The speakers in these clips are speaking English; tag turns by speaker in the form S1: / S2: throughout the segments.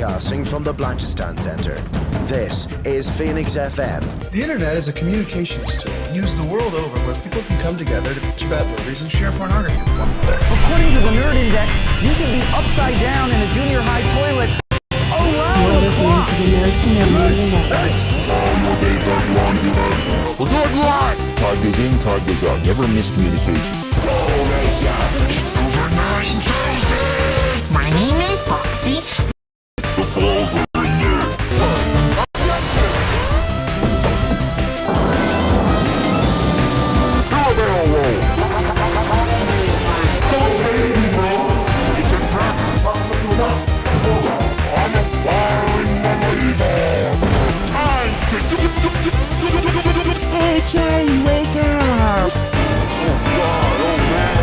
S1: Broadcasting from the Blanchistan Centre. This is Phoenix FM.
S2: The internet is a communications tool used the world over where people can come together to bitch about movies and share pornography with one another.
S3: According to the Nerd Index, you should be upside down in a junior high toilet. Oh wow!
S4: You're listening to the Nerd to Know Media Network.
S5: Todd goes in, Todd goes out. Never miscommunication.
S6: It's over 9,000! My name is Foxy.
S5: The balls are in there. Barrel roll. Don't face me, bro. It's a trap. I'm a firing mama. Time to
S4: Hey, Charlie, wake up!
S5: Oh God, oh man.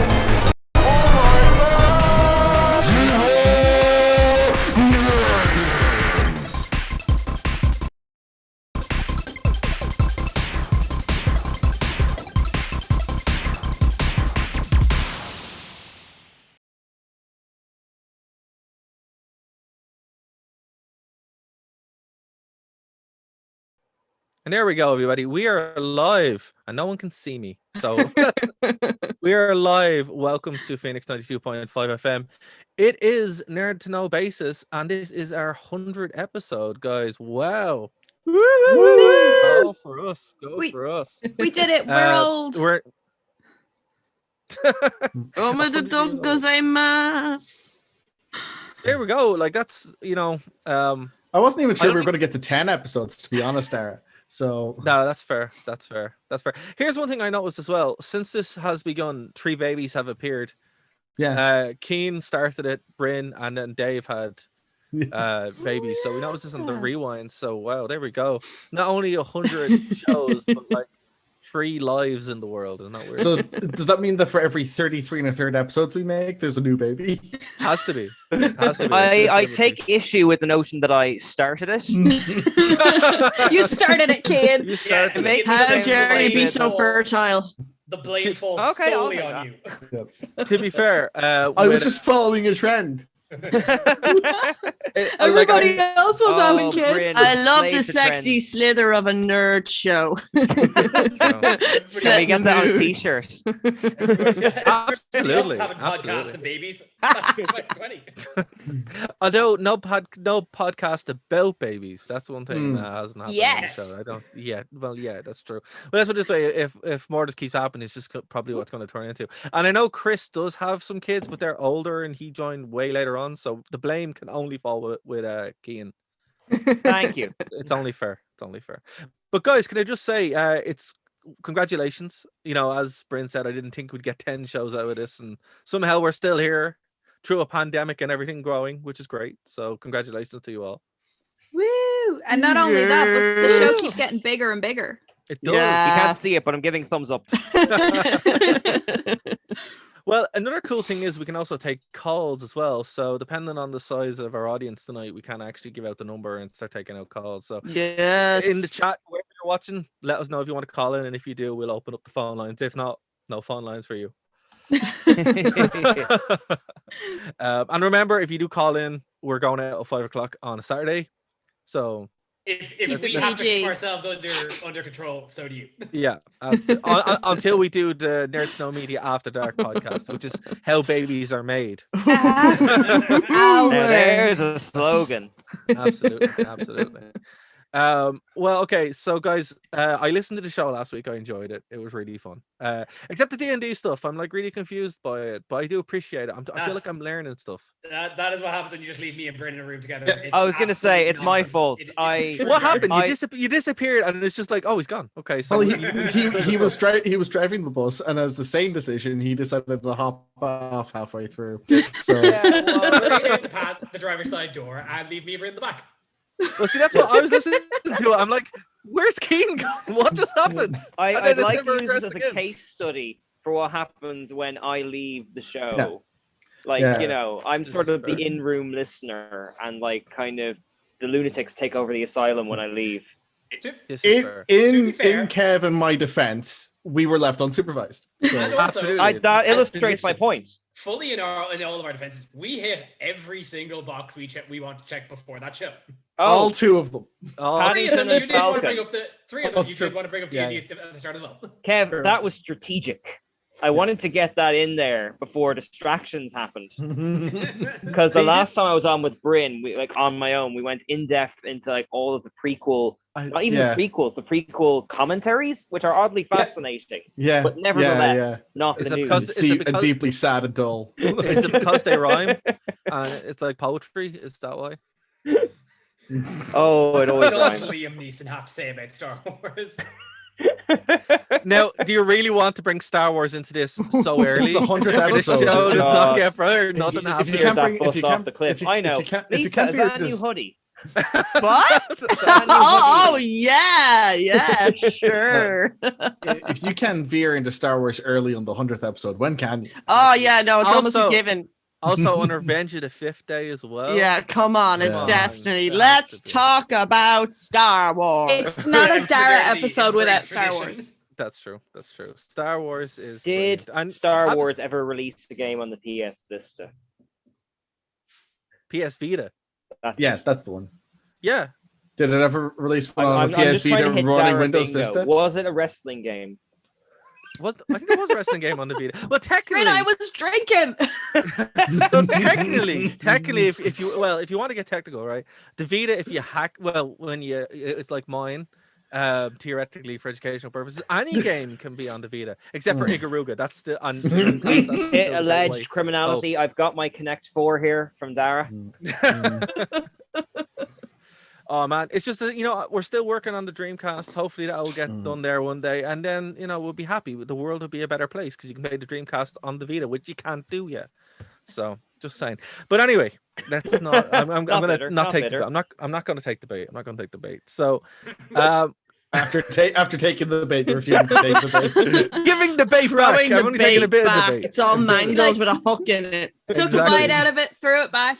S7: And there we go, everybody. We are live, and no one can see me. So we are live. Welcome to Phoenix 92.5 FM. It is Nerd to Know Basis, and this is our 100th episode, guys. Wow. Go for us. Go for us.
S8: We did it. We're old.
S7: We're... There we go. Like, that's,
S9: I wasn't even sure we were going to get to 10 episodes, to be honest, Dara. So
S7: no, that's fair. That's fair. Here's one thing I noticed as well. Since this has begun, 3 babies have appeared.
S9: Yeah.
S7: Keen started it, Bryn, and then Dave had babies. So we noticed this on the rewind. So wow, there we go. Not only 100 shows, but like 3 lives in the world. Isn't that weird?
S9: So does that mean that for every 33 and a third episodes we make, there's a new baby?
S7: Has to be.
S10: I take issue with the notion that I started it.
S8: You started it, Kane.
S7: You started
S10: it.
S11: How dare you be so fertile?
S12: The blame falls solely on you.
S9: Yep.
S7: To be fair,
S9: I was just following a trend.
S8: Everybody else was having kids.
S10: Bryn,
S11: I love
S10: play
S11: the sexy
S10: trend.
S11: slither of a nerd show.
S10: Can we get that on a t-shirt?
S7: Absolutely.
S12: Having podcasts
S7: Absolutely.
S12: and babies. That's quite funny.
S7: Although no podcast about babies. That's one thing that hasn't happened
S8: Yes.
S7: on the show. I don't. Yeah. Well, yeah, that's true. But that's what this way. If more just keeps happening, it's just probably what's going to turn into. And I know Chris does have some kids, but they're older, and he joined way later on. So the blame can only fall with Kean.
S10: Thank you.
S7: It's only fair. It's only fair. But guys, can I just say, it's congratulations. As Bryn said, I didn't think we'd get 10 shows out of this, and somehow we're still here through a pandemic and everything growing, which is great. So congratulations to you all.
S8: Woo! And not only that, but the show keeps getting bigger and bigger.
S7: It does.
S10: You can't see it, but I'm giving thumbs up.
S7: Well, another cool thing is we can also take calls as well. So depending on the size of our audience tonight, we can actually give out the number and start taking out calls. So
S11: Yes.
S7: in the chat, wherever you're watching, let us know if you want to call in, and if you do, we'll open up the phone lines. If not, no phone lines for you. And remember, if you do call in, we're going out at 5:00 on a Saturday. So
S12: If we have to keep ourselves under control, so do you.
S7: yeah, until we do the Nerd to Know Media After Dark podcast, which is how babies are made.
S10: Now there's a slogan.
S7: Absolutely. Well, okay, so guys, I listened to the show last week. I enjoyed it. It was really fun. Except the D&D stuff, I'm like really confused by it, but I do appreciate it. I feel like I'm learning stuff.
S12: That is what happens when you just leave me and Brendan in a room together.
S10: Yeah. I was gonna say it's my fault.
S7: What happened? You disappeared, and it's just like, oh, he's gone. Okay, so
S9: Well, he was driving the bus, and as the same decision, he decided to hop off halfway through. So
S12: the driver's side door and leave me in the back.
S7: Well, see, that's what I was listening to. I'm like, where's Keane gone? What just happened?
S10: I'd like to use this as a case study for what happens when I leave the show. Yeah. I'm sort of the in-room listener, and like kind of the lunatics take over the asylum when I leave.
S7: This is
S9: In
S7: fair.
S9: in Kev and my defense, we were left unsupervised. So.
S12: And also,
S10: that illustrates my point.
S12: Fully in all of our defenses, we hit every single box we want to check before that show.
S9: All two of them.
S12: Three of them you did want to bring up
S10: Yeah.
S12: at the start as well.
S10: Kev, that was strategic. I wanted to get that in there before distractions happened. Because the last time I was on with Bryn, on my own, we went in depth into like all of the prequel, not even the prequels, the prequel commentaries, which are oddly fascinating.
S9: Yeah,
S10: but nevertheless, not the news.
S9: Deeply sad and dull.
S7: Is it because they rhyme? It's like poetry. Is that why?
S10: Oh, it always
S12: What does
S10: rhymes.
S12: Liam Neeson have to say about Star Wars?
S7: Now, do you really want to bring Star Wars into this so early?
S9: It's the 100th episode.
S7: The show does
S10: God.
S7: not get better. Nothing
S9: If
S7: happens.
S9: you can't bring,
S10: Bust off the cliff. I know.
S9: If you
S10: Lisa,
S9: can't
S10: is
S9: figure
S10: that a new
S9: this,
S10: hoodie?
S11: What? Oh yeah, sure.
S9: if you can veer into Star Wars early on the 100th episode, when can you?
S11: Oh yeah, no, it's almost a given.
S7: Also on Revenge of the Fifth Day as well.
S11: Yeah, come on, it's
S9: Yeah.
S11: Destiny. Let's talk about Star Wars.
S8: It's not a Dara episode without Star Wars.
S7: That's true. That's true. Star Wars is.
S10: Did
S7: brilliant. And
S10: Star Wars ever release a game on the PS Vista?
S7: PS Vita?
S9: Yeah, that's the one.
S7: Yeah.
S9: Did it ever release one on
S10: I'm
S9: PS
S10: just trying
S9: Vita
S10: to hit
S9: running
S10: Dara
S9: Windows
S10: bingo.
S9: Vista?
S10: Was it a wrestling game?
S7: What? I think there was a wrestling game on the Vita. Well, technically,
S8: Bryn, I was drinking.
S7: well, technically, if you want to get technical, right? The Vita, if you hack, it's like mine. Theoretically, for educational purposes, any game can be on the Vita except for Ikaruga. That's the
S10: Alleged criminality. I've got my Connect 4 here from Dara.
S7: Oh man, it's just that we're still working on the Dreamcast. Hopefully that will get done there one day, and then we'll be happy. The world will be a better place because you can play the Dreamcast on the Vita, which you can't do yet. So just saying. But anyway, that's not. I'm gonna not take. I'm not going to take the bait. I'm not going to take the bait. So,
S9: after taking the bait, you're refusing to take the bait.
S7: Giving the bait back.
S11: Throwing
S7: I'm
S11: the
S7: only taking a
S11: bait
S7: bit
S11: back.
S7: of the bait.
S11: It's all mangled with a hook in it.
S8: Took a bite out of it, threw it back.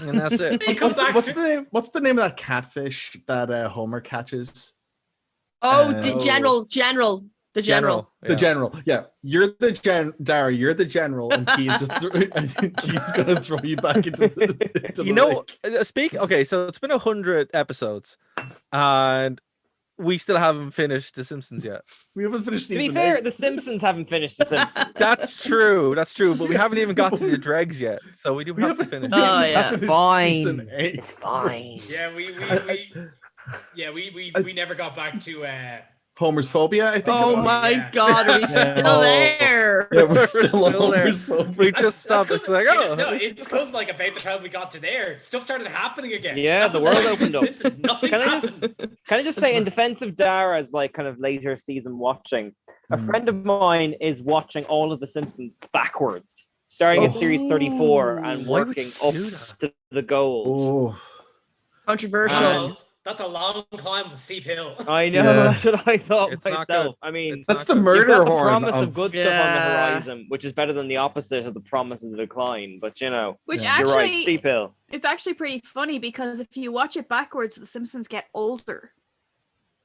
S7: And that's it.
S9: What's the name of that catfish that Homer catches?
S11: Oh, the general. The general.
S9: The general. Yeah, you're the Dara. You're the general, and Keith's gonna throw you back into the lake.
S7: Okay, so it's been 100 episodes, and we still haven't finished The Simpsons yet.
S9: We haven't finished season
S10: To be fair,
S9: 8.
S10: The Simpsons haven't finished The Simpsons.
S7: That's true, but we haven't even got to the dregs yet, so we do have to finish.
S11: Oh yeah,
S9: Season 8.
S10: It's fine.
S12: Yeah, we never got back to
S9: Homer's phobia, I think.
S11: Oh my God, are we still there?
S9: Yeah, we're still on
S7: Still there.
S9: Homer's phobia.
S7: We just stopped. It's like,
S12: it's because about the time we got to there, stuff started happening again.
S10: Yeah, the world opened up.
S12: Simpsons, nothing happened.
S10: Can I just say, in defense of Dara's kind of later season watching, a friend of mine is watching all of The Simpsons backwards, starting at series 34 and
S7: Why would
S10: working
S7: you
S10: up
S7: do that?
S10: to the gold.
S11: Controversial.
S12: That's a long climb with steep hill.
S10: I know,
S9: Yeah.
S10: that's what I thought
S7: It's not
S10: myself.
S7: good.
S10: I mean,
S9: That's the
S10: you've
S9: murder
S10: got the
S9: horn.
S10: promise of good stuff on the
S11: Yeah.
S10: horizon, which is better than the opposite of the promise of the decline. But
S8: Which
S10: you're right,
S8: actually,
S10: steep hill.
S8: it's actually pretty funny because if you watch it backwards, the Simpsons get older.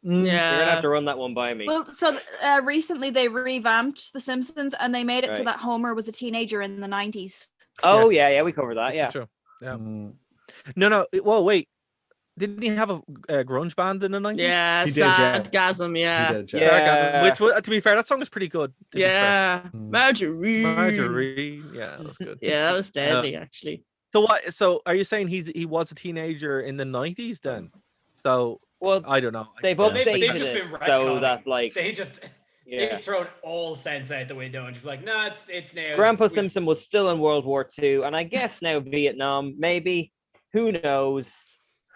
S10: You're gonna
S11: Yeah.
S10: have to run that one by me.
S8: Well, so recently they revamped the Simpsons and they made it so
S10: Right.
S8: that Homer was a teenager in the 90s.
S10: Oh
S7: Yes.
S10: yeah, we covered that.
S7: This
S10: Yeah.
S7: is true. Yeah. No. Well, wait. Didn't he have a grunge band in the 90s?
S11: Yeah,
S9: He did, yeah.
S11: Sadgasm, yeah.
S9: He did, yeah.
S10: Yeah.
S7: Which, to be fair, that song was pretty good. to be fair.
S11: Yeah. Marjorie.
S7: Marjorie. Yeah, that was good.
S11: Yeah, that was deadly, actually.
S7: So what? So are you saying he was a teenager in the 90s then? So
S10: Well,
S7: I don't know.
S10: they've
S12: They've
S10: updated
S12: just
S10: it
S12: been
S10: so
S12: retconning.
S10: that
S12: They've thrown all sense out the window and just like, no, it's now.
S10: Grandpa Simpson was still in World War II, and I guess now Vietnam, maybe. Who knows?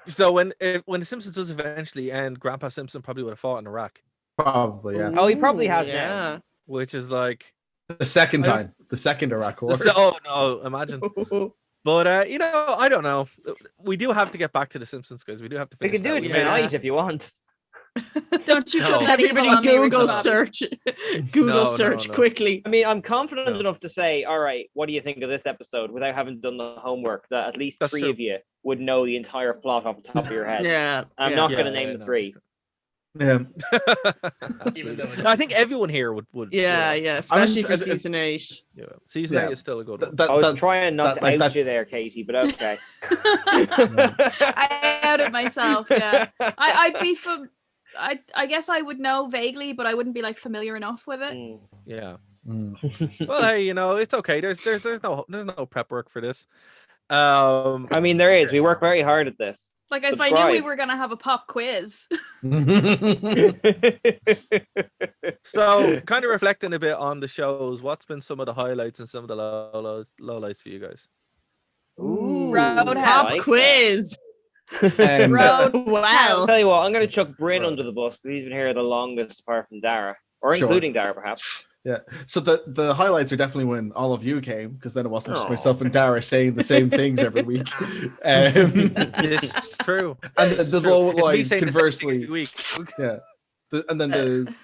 S7: So when the Simpsons does eventually end, Grandpa Simpson probably would have fought in Iraq,
S9: Probably, yeah.
S10: Oh, he probably has now.
S11: Yeah.
S7: which is like
S9: The second time. The second Iraq War.
S7: oh no, imagine. But I don't know. We do have to get back to the Simpsons, guys. We do have to.
S10: We
S7: Finish
S10: can do
S7: that.
S10: it
S7: We may-
S10: tonight if you want.
S8: Don't you
S7: No.
S8: put that evil
S11: Everybody
S8: on me,
S11: Google
S8: Ricky Bobby.
S11: search. Google
S7: No,
S11: search
S7: no.
S11: quickly.
S10: I mean, I'm confident
S7: No.
S10: enough to say, all right, what do you think of this episode without having done the homework that at least
S7: That's
S10: three
S7: true.
S10: of you would know the entire plot off the top of your head.
S11: Yeah.
S10: I'm
S11: yeah.
S10: not
S7: Yeah,
S10: going to
S7: yeah,
S10: name the
S7: no,
S10: three.
S9: Yeah.
S7: I think everyone here would.
S11: Yeah, especially for season 8.
S7: Yeah, season 8 is still a good one.
S10: I was trying not to out you there, Katie, but okay.
S8: I outed myself. Yeah, I'd be from. I guess I would know vaguely, but I wouldn't be like familiar enough with it.
S7: Yeah. Well, hey, it's okay. There's no prep work for this.
S10: I mean, there is. We work very hard at this.
S8: Like, if I knew we were gonna have a pop quiz.
S7: So, kind of reflecting a bit on the shows, what's been some of the highlights and some of the lowlights for you guys?
S10: Ooh,
S8: Roadhouse.
S11: Pop quiz.
S8: Road.
S11: Well,
S10: I'll tell you what, I'm going to chuck Bryn under the bus because he's been here the longest, apart from Dara, or including Dara, perhaps.
S9: Yeah. So the highlights are definitely when all of you came, because then it wasn't just myself and Dara saying the same things every week.
S7: It's true.
S9: And the low lights,
S7: saying the same
S9: conversely,
S7: thing every week.
S9: yeah. And then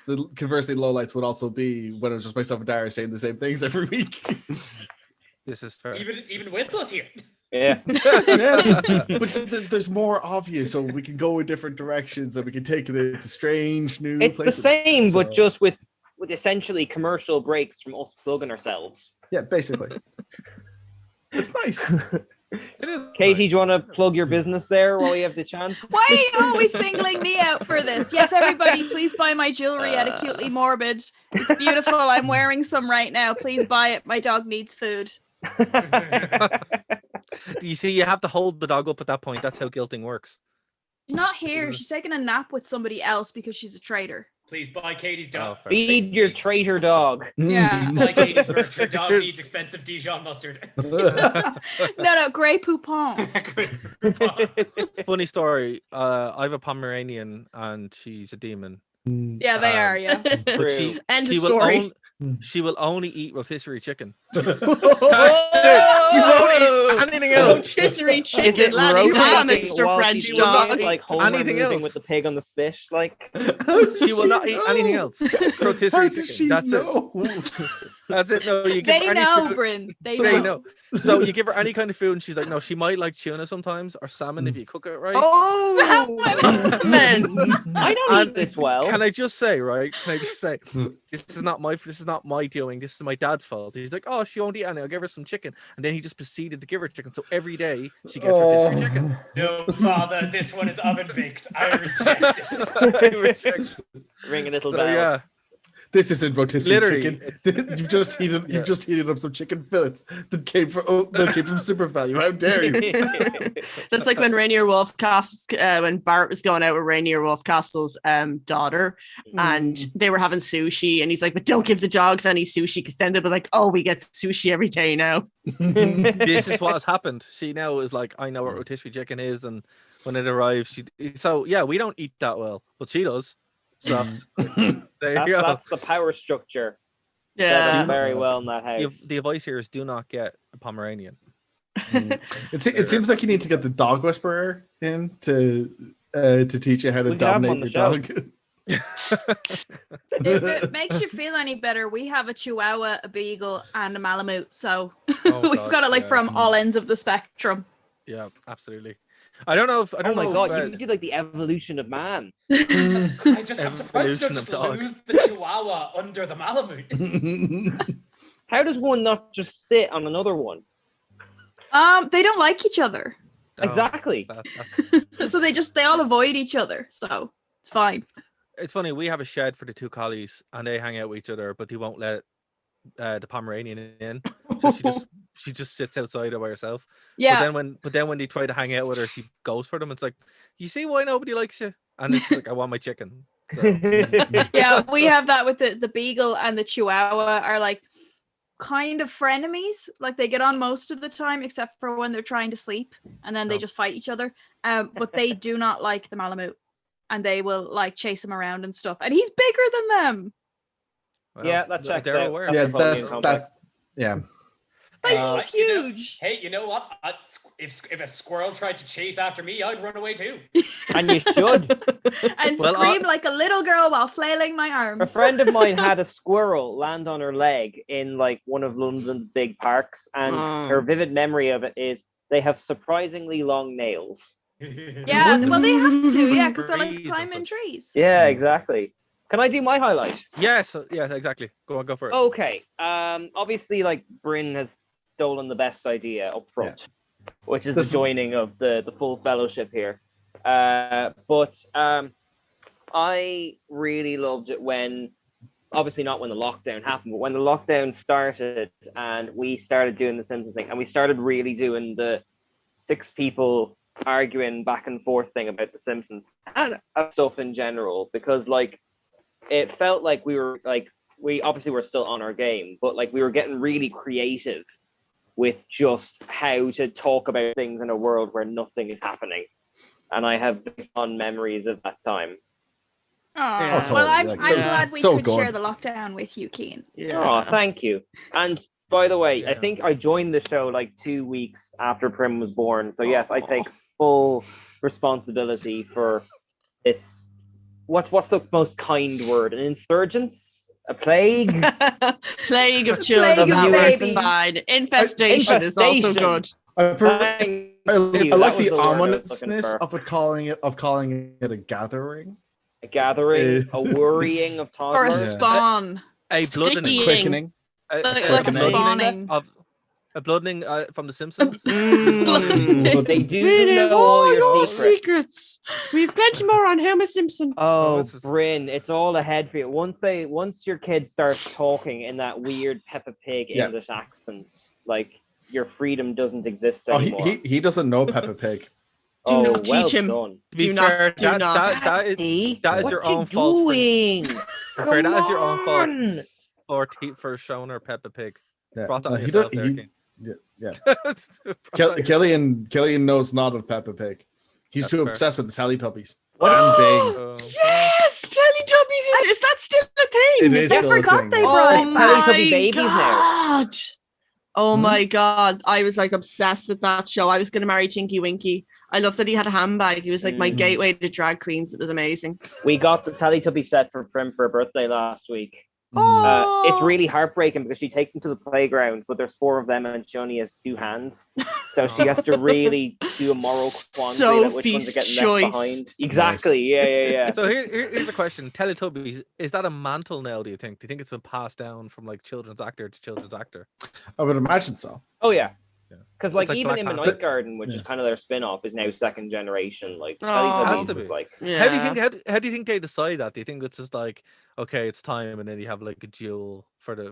S9: the conversely low lights would also be when it was just myself and Dara saying the same things every week.
S7: This is fair.
S12: Even with us here.
S10: Yeah.
S9: But there's more of you, so we can go in different directions and we can take it into strange new
S10: It's
S9: places.
S10: the same, but just with essentially commercial breaks from us plugging ourselves.
S9: Yeah, basically. It's nice.
S10: Katie, do you want to plug your business there while we have the chance?
S8: Why are you always singling me out for this? Yes, everybody, please buy my jewelry at Acutely Morbid. It's beautiful. I'm wearing some right now. Please buy it. My dog needs food.
S7: You see, you have to hold the dog up at that point. That's how guilting works.
S8: She's not here. She's taking a nap with somebody else because she's a traitor.
S12: Please buy Katie's dog.
S10: Feed your traitor dog.
S8: Yeah.
S12: Please buy Katie's merch. Her dog needs expensive Dijon mustard.
S8: No, Grey Poupon.
S7: Funny story. I have a Pomeranian and she's a demon.
S8: Yeah, they are. Yeah.
S7: But
S11: End of story.
S7: She will only eat rotisserie chicken.
S11: She
S7: won't eat anything else.
S11: Rotisserie
S10: Is
S11: chicken,
S10: it
S11: laddie. Damn,
S10: rotating
S11: Mr.
S10: while
S11: French
S10: she's
S11: dog.
S10: like
S7: Anything
S10: moving
S7: else?
S10: with the pig on the spit, like
S7: She will not eat anything else. Rotisserie
S9: How does
S7: chicken.
S9: she
S7: That's
S9: know?
S7: it. That's it. No, you give
S8: They
S7: her any
S8: know,
S7: food.
S8: Bryn. They
S7: They
S8: know.
S7: know. So you give her any kind of food, and she's like, no, she might like tuna sometimes or salmon if you cook it right.
S11: Oh, man.
S10: I don't eat this well.
S7: Can I just say, right? Can I just say, this is not my doing. This is my dad's fault. He's like, oh, she won't eat any. I'll give her some chicken, and then he just proceeded to give her chicken. So every day she gets rotisserie chicken.
S12: No, father, this one is oven baked. I reject it.
S7: I reject it.
S10: Ring a little
S7: So,
S10: bell.
S7: yeah.
S9: This isn't rotisserie
S7: Literally,
S9: chicken. You've just heated up some chicken fillets that came from Super Value. How dare you?
S11: That's like when Rainier when Bart was going out with Rainier Wolfcastle's daughter, and they were having sushi, and he's like, "But don't give the dogs any sushi," because then they'll be like, "Oh, we get sushi every day now."
S7: This is what has happened. She now is like, I know what rotisserie chicken is, and when it arrives, we don't eat that well, but she does. So there you go.
S10: That's the power structure.
S11: Yeah,
S10: Set up very well in that house.
S7: The advice here is do not get a Pomeranian.
S9: It seems like you need to get the dog whisperer in to teach you how to
S10: We can have him on
S9: dominate
S10: the
S9: your
S10: show.
S9: dog.
S8: If it makes you feel any better, we have a Chihuahua, a Beagle, and a Malamute. So
S7: Oh,
S8: we've got it like from all ends of the spectrum.
S7: Yeah, absolutely. I don't know if
S10: Oh my god, you did like the evolution of man.
S12: I'm surprised you
S7: Evolution
S12: don't
S7: of
S12: just
S7: dog.
S12: lose the Chihuahua under the Malamute.
S10: How does one not just sit on another one?
S8: They don't like each other,
S10: Exactly.
S8: so they all avoid each other. So it's fine.
S7: It's funny. We have a shed for the two collies, and they hang out with each other, but they won't let the Pomeranian in. So she just sits outside by herself.
S8: Yeah.
S7: But then when they try to hang out with her, she goes for them. It's like, you see why nobody likes you? And it's like, I want my chicken. So.
S8: Yeah, we have that with the Beagle and the Chihuahua are like kind of frenemies. Like they get on most of the time, except for when they're trying to sleep, and then they just fight each other. But they do not like the Malamute, and they will like chase him around and stuff. And he's bigger than them.
S7: Well,
S10: Yeah, that checks
S7: they're
S10: out.
S7: aware.
S9: Yeah,
S10: Napoleon complex.
S9: that's yeah.
S8: Like he's huge.
S12: Hey, you know what? If a squirrel tried to chase after me, I'd run away too.
S10: And you should.
S8: And scream like a little girl while flailing my arms.
S10: A friend of mine had a squirrel land on her leg in like one of London's big parks, and her vivid memory of it is they have surprisingly long nails.
S8: Yeah, well, they have to, yeah, because they're like
S7: Trees and
S8: climbing
S7: such.
S8: trees.
S10: Yeah, exactly. Can I do my highlight?
S7: Yes, yes, exactly. Go on, go for it.
S10: Okay. Obviously, like Bryn has stolen the best idea up front, which is the joining of the full fellowship here. But I really loved it when, obviously not when the lockdown happened, but when the lockdown started and we started doing the Simpsons thing, and we started really doing the 6 people arguing back and forth thing about the Simpsons and stuff in general, because like it felt like we obviously were still on our game, but like we were getting really creative with just how to talk about things in a world where nothing is happening. And I have fond memories of that time.
S8: Oh, well, I'm glad we could share the lockdown with you, Keen.
S10: Oh, thank you. And by the way, I think I joined the show like 2 weeks after Prim was born. So yes, I take full responsibility for this. What's the most kind word? An insurgence? A plague?
S11: Plague of children.
S8: Plague of babies.
S11: Fine. Infestation is also good.
S9: I like the ominousness
S10: of
S9: calling it a gathering.
S10: A gathering, a worrying of
S8: Or a
S10: toddlers.
S8: spawn.
S7: A bloodening.
S9: Quickening.
S8: Like a spawning.
S7: A bloodening from The Simpsons.
S10: They do
S11: We
S10: know
S11: know
S10: all
S11: your
S10: your
S11: secrets. We've plenty more on Homer Simpson.
S10: Oh, Bryn, it's all ahead for you. Once your kid starts talking in that weird Peppa Pig English accents, like your freedom doesn't exist anymore.
S9: He doesn't know Peppa Pig.
S11: Do not teach him.
S10: Done.
S11: Do not.
S7: That is your own fault. For that is your own fault for showing her Peppa Pig.
S9: Yeah.
S7: Brought that
S9: No,
S7: on
S9: he
S7: yourself
S9: does-
S7: there,
S9: he-
S7: King.
S9: Killian knows not of Peppa Pig. He's too
S7: fair.
S9: obsessed with the Teletubbies. And Bing.
S11: Yes, Teletubbies. Is that still a thing?
S9: It is
S8: I
S9: still a
S8: forgot
S9: thing.
S8: they brought
S11: Oh
S8: it back.
S10: Teletubby
S11: my
S10: babies now.
S11: god! Oh my god! I was like obsessed with that show. I was going to marry Tinky Winky. I love that he had a handbag. He was like my gateway to drag queens. It was amazing.
S10: We got the Teletubby set for Prim for her birthday last week.
S11: Oh,
S10: It's really heartbreaking because she takes him to the playground, but there's 4 of them and she only has 2 hands. So she has to really do a moral quandary about which ones are
S11: Sophie's
S10: getting left
S11: choice.
S10: behind. Exactly. Yeah.
S7: So here's a question: Teletubbies, is that a mantle now? Do you think? Do you think it's been passed down from like children's actor to children's actor?
S9: I would imagine so.
S10: Oh yeah. Because like
S7: It's like
S10: even
S7: Black
S10: in the
S7: Panther.
S10: Night Garden, which is kind of their spin-off, is now 2nd generation. Like
S11: Oh.
S10: Teletubbies
S7: Has to
S10: is
S7: be.
S10: like
S7: How do you think? How do you think they decide that? Do you think it's just like, okay, it's time, and then you have like a duel for the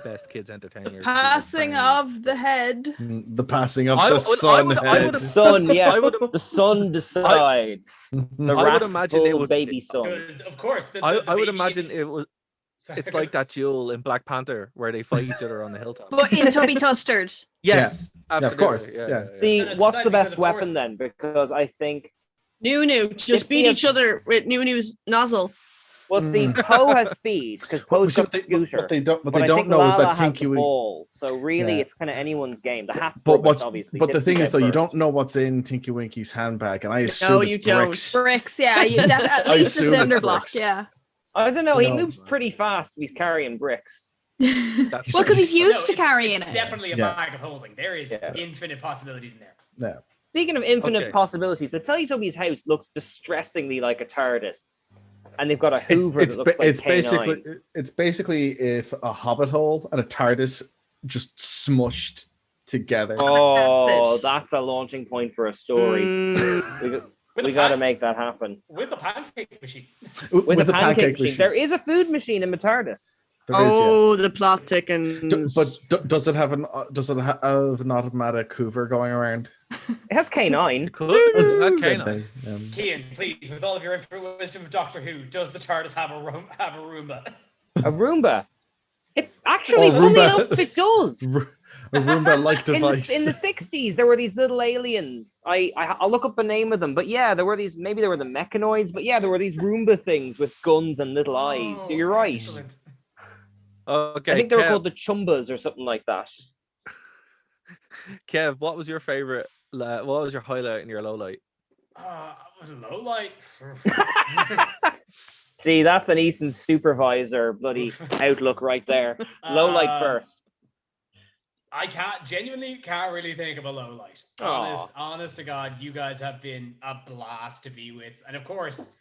S7: best kids entertainers?
S8: Passing of the head.
S9: The passing of
S7: I
S9: the
S7: would- I
S9: sun
S7: would- I
S9: head.
S7: would-
S10: the sun. Yes,
S7: I would-
S10: the sun decides. The
S7: I would imagine they
S10: wrathful
S7: would-
S10: baby sun.
S12: Because of course, the
S7: I would
S12: baby-
S7: imagine it was.
S12: Sorry,
S7: It's like that duel in Black Panther where they fight each other on the hilltop.
S8: But in Tubby Tustard.
S7: Yes,
S9: Yeah, of
S7: absolutely.
S9: course, yeah.
S10: See,
S12: And it's
S10: what's
S12: sad
S10: the
S12: because,
S10: best
S12: of
S10: weapon
S12: course-
S10: then? Because I think
S11: Nunu just
S10: Dipsy
S11: beat
S10: has-
S11: each other with Nunu's nozzle.
S10: well, see, Poe has speed because Poe's got the scooter.
S9: What they don't
S10: I
S9: know
S10: think
S9: is
S10: Lala
S9: that
S10: has
S9: Tinky
S10: the
S9: Winky.
S10: ball. So really,
S9: Yeah.
S10: it's kind of anyone's game. The hat's
S9: But
S10: rubbish,
S9: what?
S10: obviously.
S9: But the
S10: Dipsy
S9: thing is,
S10: gets
S9: though, you
S10: first.
S9: don't know what's in Tinky Winky's handbag, and I assume
S11: you
S9: it's
S11: don't.
S9: bricks.
S8: Bricks, yeah. At
S9: I
S8: least a
S9: assume it's
S8: cinder block,
S9: bricks.
S8: yeah.
S10: I don't know. He
S9: No.
S10: moves pretty fast. He's carrying bricks.
S8: Well, because he's used to carrying
S12: it's
S8: it.
S12: definitely a
S9: Yeah.
S12: bag of holding. There is infinite possibilities in there.
S9: Yeah.
S10: Speaking of infinite
S7: Okay.
S10: possibilities, the Teletubbies house looks distressingly like a TARDIS, and they've got a Hoover that looks like K9.
S9: It's basically if a Hobbit hole and a TARDIS just smushed together.
S10: Oh,
S8: That's it.
S10: that's a launching point for a story.
S11: Mm.
S10: We got to make that happen.
S12: With a pancake machine.
S10: With a
S9: the
S10: pancake machine. There is a food machine in the TARDIS.
S9: There is, yeah.
S11: Oh, the plot thickens.
S9: Does it have an automatic Hoover going around?
S10: It has K9.
S9: It's
S7: That
S9: the same
S7: K9.
S9: thing,
S12: Kian, please, with all of your infinite wisdom of Doctor Who, does the TARDIS have a Roomba?
S10: A Roomba. It actually,
S9: Oh,
S10: funny
S9: Roomba.
S10: enough, it does.
S9: A Roomba-like
S10: In
S9: device.
S10: the 60s, there were these little aliens. I'll look up the name of them, but yeah, there were these. Maybe they were the mechanoids, but yeah, there were these Roomba things with guns and little eyes. So you're right.
S12: Excellent.
S7: Okay,
S10: I think they were
S7: Kev,
S10: called the Chumbas or something like that.
S7: Kev, what was your favorite? What was your highlight and your low light?
S12: Low light.
S10: See, that's an Easton supervisor bloody outlook right there. Low light first.
S12: I genuinely can't really think of a low light. Honest to God, you guys have been a blast to be with. And of course,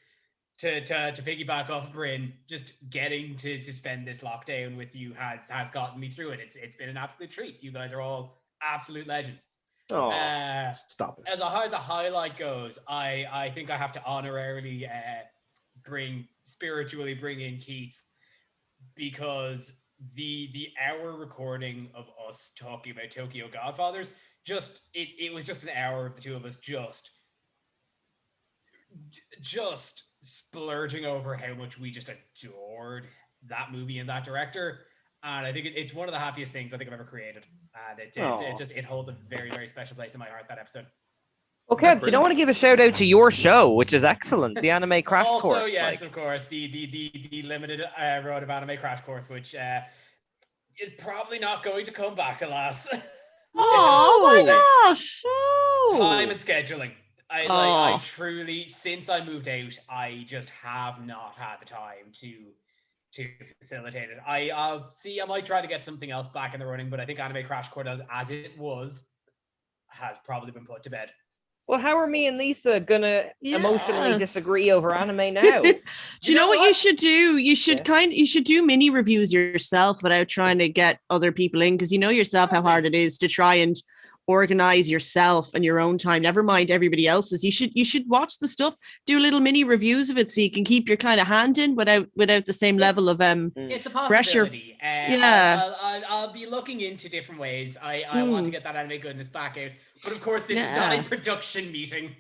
S12: to piggyback off Bryn, just getting to spend this lockdown with you has gotten me through it. It's been an absolute treat. You guys are all absolute legends.
S9: Stop it.
S12: As a highlight goes, I think I have to honorarily spiritually bring in Keith, because the hour recording of us talking about Tokyo Godfathers, it was just an hour of the two of us just splurging over how much we just adored that movie and that director. And I think it's one of the happiest things I think I've ever created. And it holds a very, very special place in my heart, that episode.
S10: Okay, do you want to give a shout out to your show, which is excellent, the Anime Crash Course?
S12: Also, yes, of course, the limited run of Anime Crash Course, which is probably not going to come back, alas.
S11: Oh my gosh!
S12: Time and scheduling. I truly, since I moved out, I just have not had the time to facilitate it. I'll see. I might try to get something else back in the running, but I think Anime Crash Course, as it was, has probably been put to bed.
S10: Well, how are me and Lisa gonna emotionally disagree over anime now?
S11: Do you know what you should do? You should you should do mini reviews yourself without trying to get other people in, because you know yourself how hard it is to try and organize yourself and your own time, never mind everybody else's. You should watch the stuff, do little mini reviews of it, so you can keep your kind of hand in without the same level of
S12: it's a possibility.
S11: Pressure.
S12: I'll be looking into different ways. I want to get that anime goodness back out, but of course this is not a production meeting.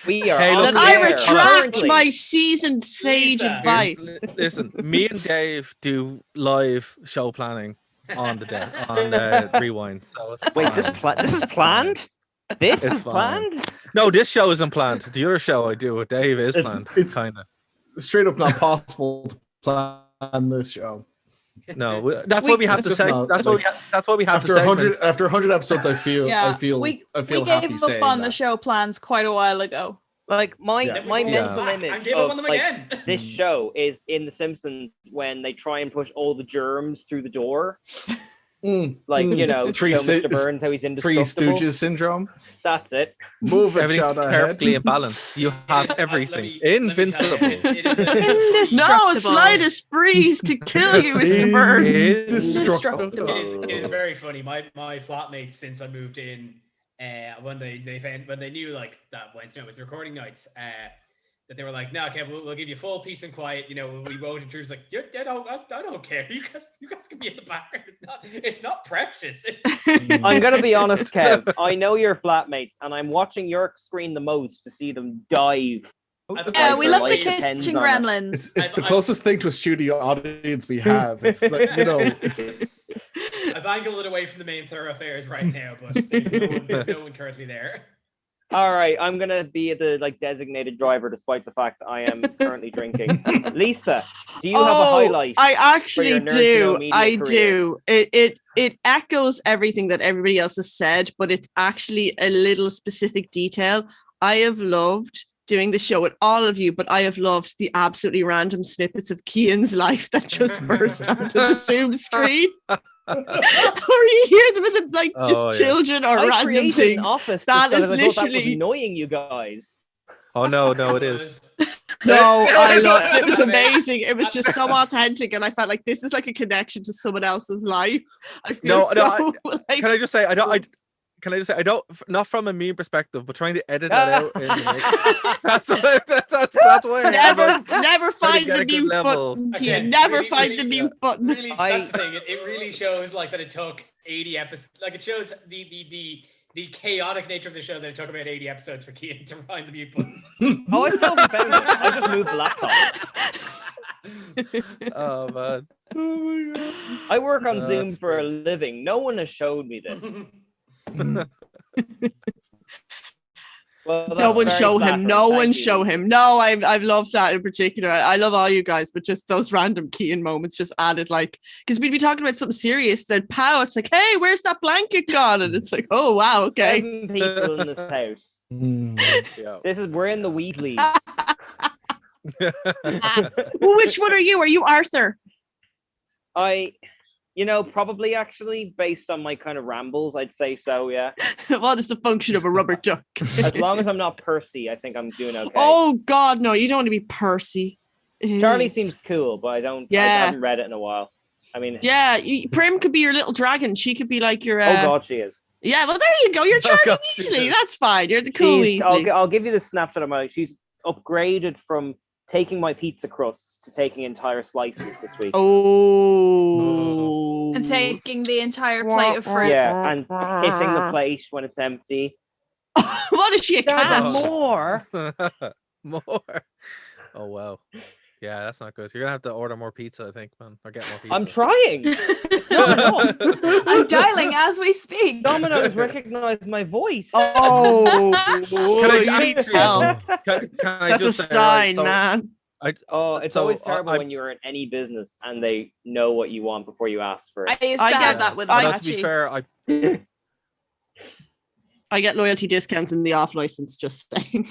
S10: We are.
S11: I retract my seasoned sage advice.
S7: Listen, me and Dave do live show planning on the rewind. So it's
S10: wait, this is planned. This is planned.
S7: No, this show isn't planned. The other show I do with Dave is planned.
S9: It's
S7: kind of
S9: straight up not possible to plan this show.
S7: No, that's what we have to say. That's what we have to say.
S9: After 100 episodes, I feel
S8: we
S9: happy
S8: gave
S9: saying
S8: up on
S9: that.
S8: the show plans quite a while ago.
S10: Like my mental image of this show is in The Simpsons when they try and push all the germs through the door. Like, you know, Mr. Burns, how he's indestructible.
S9: Three Stooges syndrome.
S10: That's it.
S9: Move it,
S7: everything perfectly in balance. You have everything. Invincible.
S11: No slightest breeze to kill you, Mr. Burns.
S12: Indestructible. It is very funny. My flatmates, since I moved in, when they knew like that Wednesday night was the recording nights, that they were like, "No, okay, we'll give you full peace and quiet. You know, we won't intrude." Like, I don't care. You guys can be in the background. It's not precious.
S10: I'm gonna be honest, Kev. I know your flatmates, and I'm watching your screen the most to see them dive.
S8: Yeah, we love the kitchen gremlins.
S9: It's the closest thing to a studio audience we have. It's like, you know.
S12: I've angled it away from the main thoroughfares right now, but there's no one currently there.
S10: All right, I'm gonna be the designated driver, despite the fact I am currently drinking. Lisa, do you have a highlight?
S11: I actually do. I
S10: career?
S11: do. It echoes everything that everybody else has said, but it's actually a little specific detail. I have loved doing the show with all of you, but I have loved the absolutely random snippets of Cian's life that just burst onto the Zoom screen. Or you hear them in the children or random things.
S10: An office
S11: that is literally
S10: that was annoying you guys.
S7: Oh no, it is.
S11: No, I loved it. It was amazing. It was just so authentic, and I felt like this is like a connection to someone else's life. I feel
S7: Can I just say I don't, not from a meme perspective, but trying to edit that out. That's why.
S11: Never find the mute button.
S12: Okay,
S11: never find the mute button.
S12: Really, that's the thing. It really shows like that it took 80 episodes. Like it shows the chaotic nature of the show that it took about 80 episodes for Cian to find the mute button.
S10: Oh, I still found it. I just moved the laptop.
S7: Oh man.
S9: Oh my god.
S10: I work on Zoom for a living. No one has showed me this. Well,
S11: no one show him. No one show him. No, I've loved that in particular. I love all you guys, but just those random Cian moments just added, like, because we'd be talking about something serious, then pow, it's like, hey, where's that blanket gone? And it's like, oh wow, okay.
S10: 7 people in this house. We're in the Weasley.
S11: Which one are you? Are you Arthur?
S10: You know, probably actually based on my kind of rambles, I'd say so. Yeah.
S11: What is the function of a rubber duck?
S10: As long as I'm not Percy, I think I'm doing okay.
S11: Oh God, no! You don't want to be Percy.
S10: Charlie seems cool, but I don't. I haven't read it in a while. I mean,
S11: yeah, Prim could be your little dragon. She could be like your.
S10: Oh God, she is.
S11: Yeah, well, there you go. You're Charlie Weasley. That's fine. You're the cool Weasley.
S10: I'll give you the snapshot of my life. She's upgraded from taking my pizza crusts to taking entire slices this week.
S11: Oh.
S8: And taking the entire plate of fruit.
S10: Yeah, and hitting the plate when it's empty.
S11: What is she, a cat?
S10: More.
S7: More. Oh wow. Yeah, that's not good. You're gonna have to order more pizza, I think, man, or get more pizza.
S10: I'm trying.
S8: I'm dialing as we speak.
S10: Domino's recognized my voice.
S11: Oh,
S7: can I
S11: that's
S7: just
S11: a
S7: say,
S11: sign,
S7: right, so
S11: man.
S10: It's always terrible when you're in any business and they know what you want before you ask for it.
S8: I used to have that with
S7: to be fair,
S11: I get loyalty discounts in the off license. Just saying.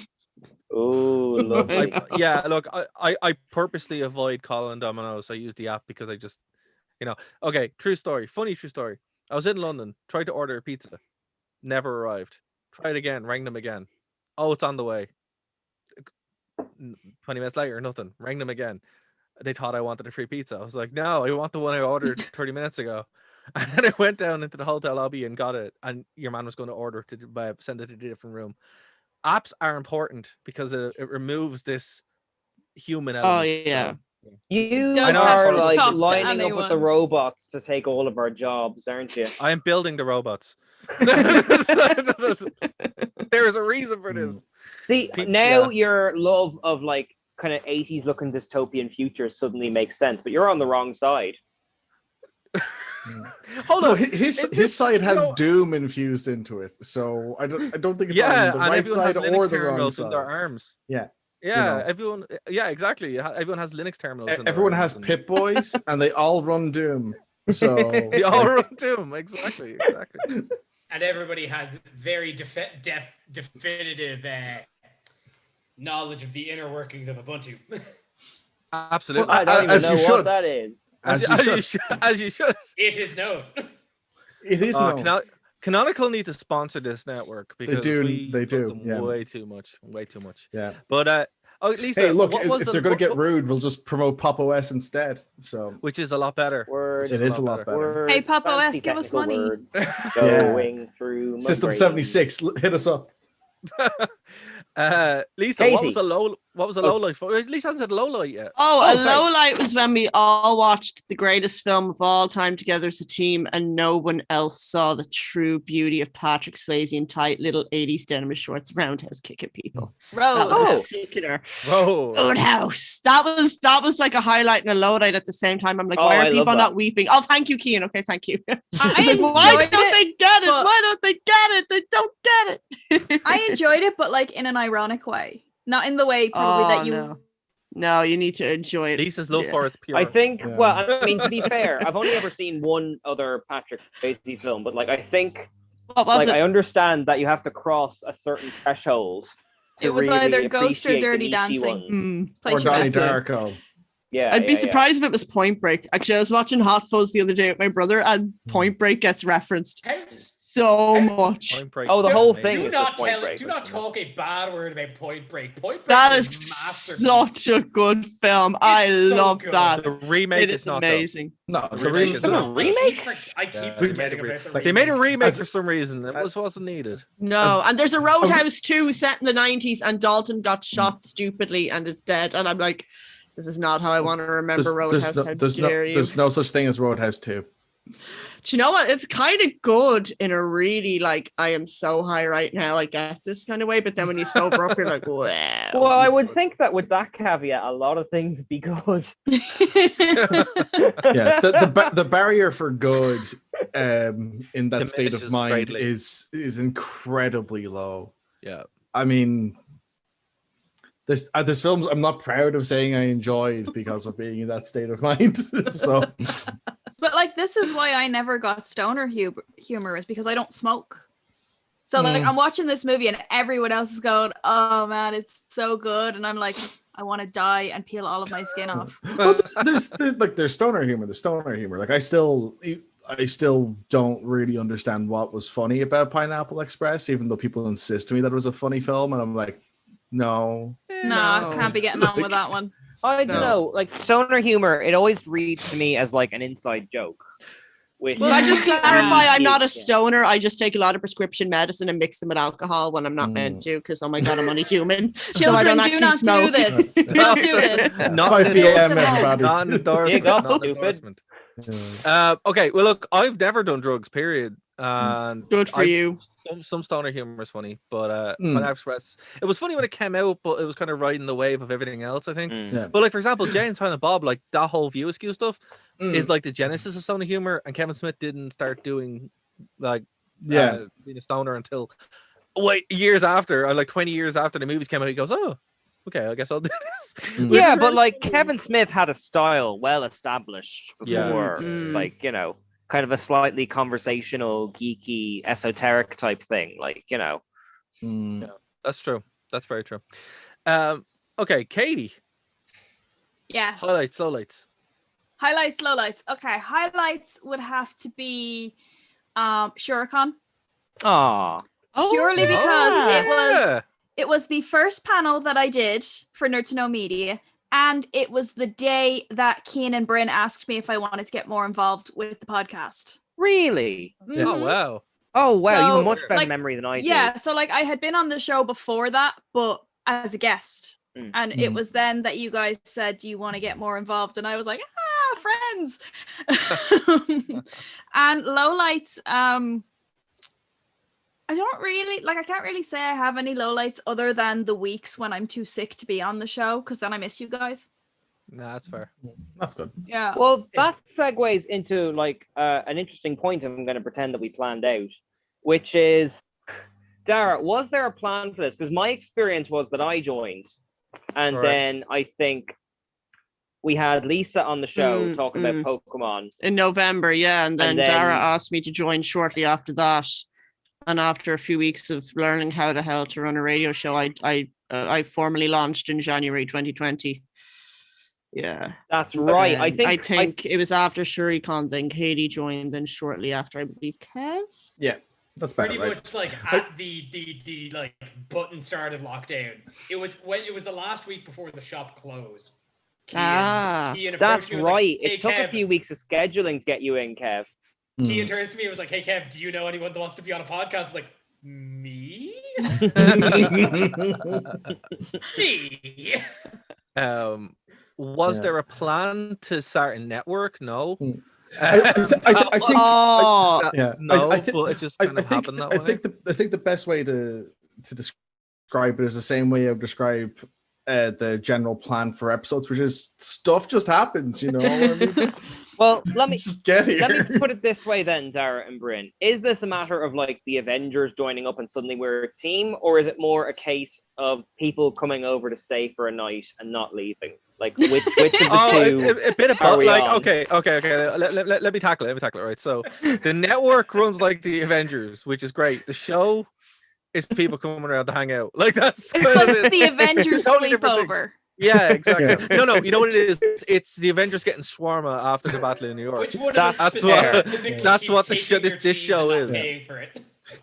S10: Oh, lovely.
S7: I purposely avoid calling Domino's. I use the app because I just, okay, true story, funny true story. I was in London, tried to order a pizza, never arrived. Tried again, rang them again. Oh, it's on the way. 20 minutes later, nothing. Rang them again. They thought I wanted a free pizza. I was like, no, I want the one I ordered 30 minutes ago. And then I went down into the hotel lobby and got it. And your man was going to order to send it to a different room. Apps are important because it removes this human element.
S11: Oh yeah.
S10: You
S8: Don't
S10: are
S8: have to talk to
S10: lining up
S8: anyone.
S10: with the robots to take all of our jobs, aren't you?
S7: I am building the robots. There is a reason for this.
S10: See, now your love of like kind of 80s looking dystopian future suddenly makes sense, but you're on the wrong side.
S7: Hold on,
S9: his side has Doom infused into it, so I don't think it's on the right side or the wrong side.
S7: In their arms.
S9: Yeah.
S7: Everyone. Yeah, exactly. Everyone has Linux terminals.
S9: Everyone has Pip Boys, and they all run Doom. So
S7: they all run Doom. Exactly.
S12: And everybody has very definitive knowledge of the inner workings of Ubuntu.
S7: Absolutely.
S10: Well, I don't even know what that is.
S7: As you should.
S12: It is known.
S9: It is known.
S7: Canonical need to sponsor this network because
S9: they do. Yeah.
S7: Way too much.
S9: Yeah.
S7: But Lisa,
S9: hey, look, if they're going to get rude, we'll just promote Pop OS instead. So,
S7: which is a lot better.
S9: It is a lot better.
S8: Hey, Pop OS, give us money.
S10: Going through
S9: System 76, hit us up.
S7: Lisa,
S10: Katie.
S7: what was a low light for? Lisa hasn't said low light yet.
S11: A low light was when we all watched the greatest film of all time together as a team, and no one else saw the true beauty of Patrick Swayze in tight little 80s denim shorts, roundhouse kicking people. That was a sickener. Roadhouse. That was like a highlight and a low light at the same time. I'm like, why are people not weeping? Oh, thank you, Cian. Okay, thank you. I was like, why don't they get it? Why don't they get it? They don't get it.
S8: I enjoyed it, but like in an ironic way, not in the way probably that you.
S11: No, you need to enjoy it.
S7: Lisa's love for it's pure.
S10: I think. Yeah. Well, I mean, to be fair, I've only ever seen one other Patrick Swayze film, but like I think, I understand that you have to cross a certain threshold.
S8: It was
S10: really
S8: either Ghost or Dirty Dancing.
S9: Or Donnie Darko.
S10: Yeah,
S11: I'd be surprised if it was Point Break. Actually, I was watching Hot Fuzz the other day with my brother, and Point Break gets referenced so much.
S10: Oh, the whole thing.
S12: Do not talk a bad word about Point Break. Point Break
S11: that is such a good film. I love that.
S7: The remake
S11: is
S7: not
S11: amazing.
S9: No,
S7: the remake is not.
S12: I keep forgetting about the
S7: They made a remake for some reason. It wasn't needed.
S11: No, and there's a Roadhouse 2 set in the 90s, and Dalton got shot stupidly and is dead. And I'm like, this is not how I want to remember Roadhouse.
S9: There's no such thing as Roadhouse 2.
S11: Do you know what? It's kind of good in a really like, I am so high right now, I get this kind of way. But then when you sober up, you're like, wow.
S10: Well, I would think that with that caveat, a lot of things be good.
S9: Yeah, the barrier for good in that state of mind is incredibly low.
S7: Yeah,
S9: I mean, there's films I'm not proud of saying I enjoyed because of being in that state of mind. So.
S8: But like, this is why I never got stoner humor, is because I don't smoke. So like, I'm watching this movie and everyone else is going, "Oh man, it's so good," and I'm like, I want to die and peel all of my skin off.
S9: Well, there's stoner humor. The stoner humor. Like I still don't really understand what was funny about Pineapple Express, even though people insist to me that it was a funny film, and I'm like, no,
S8: I can't be getting on with that one.
S10: I don't know, like stoner humor. It always reads to me as like an inside joke.
S11: Well, I just clarify, I'm not a stoner. I just take a lot of prescription medicine and mix them with alcohol when I'm not meant to, because oh my god, I'm only human. So I don't actually smoke.
S8: Do this. Do not do this.
S7: Not
S9: 5 p.m. everybody.
S7: Not an endorsement. Not an endorsement. Okay, well, look, I've never done drugs, period. And
S11: good for you.
S7: Some stoner humor is funny, but Pineapple Express, it was funny when it came out, but it was kind of riding the wave of everything else, I think. But like, for example, Jay and Silent Bob, like that whole View Askew stuff is like the genesis of stoner humor, and Kevin Smith didn't start doing like being a stoner until years after, or like 20 years after the movies came out. He goes, oh, okay, I guess I'll do this.
S10: Yeah, but like Kevin Smith had a style well established before, like, you know, kind of a slightly conversational, geeky, esoteric type thing, like, you know.
S7: Yeah, that's true. That's very true. Okay, Katie.
S8: Yes.
S7: Highlights, lowlights.
S8: Highlights, lowlights. Okay, highlights would have to be Shuricon. Purely because it was the first panel that I did for Nerd to Know Media, and it was the day that Cian and Bryn asked me if I wanted to get more involved with the podcast.
S10: Really?
S8: Mm-hmm.
S7: Oh wow.
S10: Oh wow, you have a
S8: So,
S10: much better
S8: like,
S10: memory than I do.
S8: Yeah, so like I had been on the show before that, but as a guest. And it was then that you guys said, do you want to get more involved? And I was like, friends. And lowlights, I don't really, like, I can't really say I have any lowlights other than the weeks when I'm too sick to be on the show, because then I miss you guys.
S7: No, that's fair.
S9: That's good.
S8: Yeah.
S10: Well, that segues into like an interesting point I'm going to pretend that we planned out, which is, Dara, was there a plan for this? Because my experience was that I joined, and then I think we had Lisa on the show talking about Pokemon
S11: in November, and then Dara asked me to join shortly after that. And after a few weeks of learning how the hell to run a radio show, I formally launched in January 2020. Yeah,
S10: that's right.
S11: I think it was after Shuricon, then Katie joined, then shortly after, I believe, Kev.
S9: Yeah, that's better,
S12: pretty much like at the like button started lockdown. It was the last week before the shop closed. Cian
S10: that's
S12: right.
S10: Like, hey, it took
S12: Kev.
S10: a few weeks of scheduling to get you in, Kev.
S12: Cian turns to me and was like, "Hey Kev, do you know anyone that wants to be on a podcast?" I was like, me? Me?
S7: Was there a plan to start a network? No.
S9: I think
S7: no, but it just kind of happened that way.
S9: I think the best way to describe it is the same way I would describe the general plan for episodes, which is stuff just happens, you know. I mean?
S10: Well, let me
S9: just get here.
S10: Let me put it this way then, Dara and Bryn. Is this a matter of like the Avengers joining up and suddenly we're a team, or is it more a case of people coming over to stay for a night and not leaving? Like which of the two?
S7: A bit of both. Like okay. Let me tackle it. Right. So the network runs like the Avengers, which is great. The show is people coming around to hang out. Like that's
S8: it's like the Avengers sleepover.
S7: Yeah, exactly. Yeah. No, you know what it is? It's the Avengers getting Shawarma after the battle in New York. That's what this show is.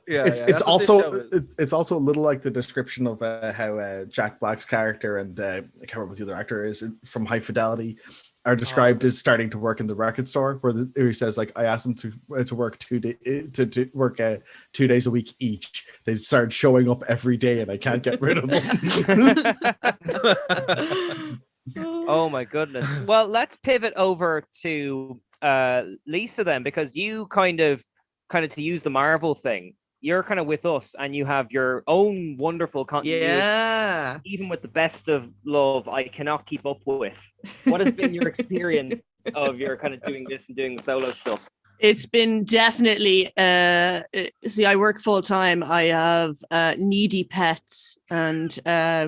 S7: Yeah,
S9: it's also a little like the description of how Jack Black's character and I can't remember what the other actor is from High Fidelity are described as starting to work in the record store, where he says like, I asked them to work 2 days a week each. They started showing up every day, and I can't get rid of them.
S10: Oh my goodness. Well, let's pivot over to Lisa then, because you kind of to use the Marvel thing, you're kind of with us and you have your own wonderful continuity.
S11: Yeah.
S10: Even with the best of love, I cannot keep up with. What has been your experience of your kind of doing this and doing the solo stuff?
S11: It's been definitely, see, I work full time. I have needy pets and a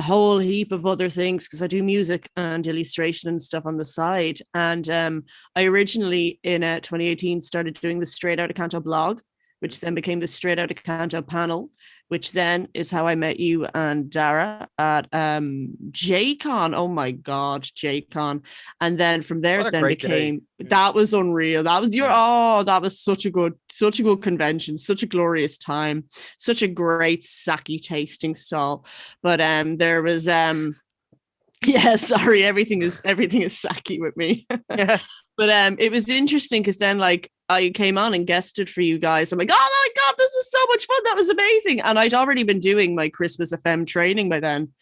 S11: whole heap of other things because I do music and illustration and stuff on the side. And I originally in 2018 started doing the Straight Outta Canto blog, which then became the Straight Outta Canto panel. which then is how I met you and Dara at JCon. Oh my God, JCon. And then from there,
S7: What a
S11: it then
S7: great day.
S11: became, that was unreal. That was that was such a good convention, such a glorious time, such a great sake tasting stall. But there was yeah, sorry, everything is sake with me.
S10: Yeah.
S11: But it was interesting because then like I came on and guested for you guys. I'm like, oh my God, this was so much fun. That was amazing. And I'd already been doing my Christmas FM training by then.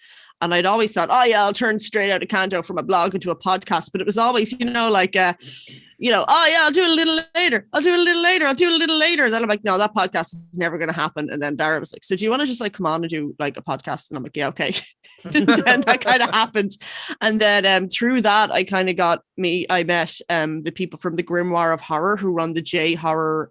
S11: And I'd always thought, oh yeah, I'll turn straight out of Canto from a blog into a podcast. But it was always, like, oh yeah, I'll do it a little later. I'll do it a little later. I'll do it a little later. And then I'm like, no, that podcast is never going to happen. And then Dara was like, so do you want to just like come on and do like a podcast? And I'm like, yeah, okay. And that kind of happened. And then through that, I kind of I met the people from the Grimoire of Horror who run the J Horror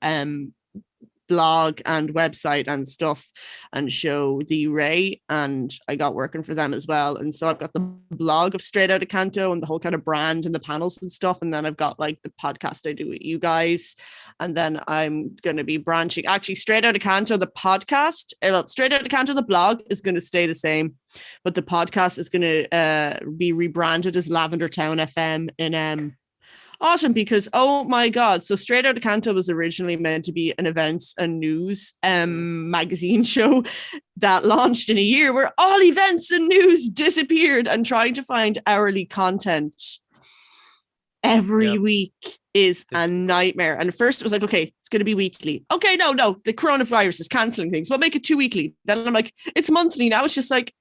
S11: blog and website and stuff and show The Ray, and I got working for them as well. And so I've got the blog of Straight Outta Canto and the whole kind of brand and the panels and stuff, and then I've got like the podcast I do with you guys, and then I'm going to be branching. Actually, Straight Outta Canto, the podcast, Straight Outta Canto, the blog is going to stay the same, but the podcast is going to be rebranded as Lavender Town FM in autumn, because oh my God, so Straight Outta Canto was originally meant to be an events and news magazine show that launched in a year where all events and news disappeared, and trying to find hourly content every week is a nightmare. And at first it was like, okay, it's going to be weekly. Okay, no, the coronavirus is cancelling things, we'll make it 2 weekly. Then I'm like, it's monthly now. It's just like,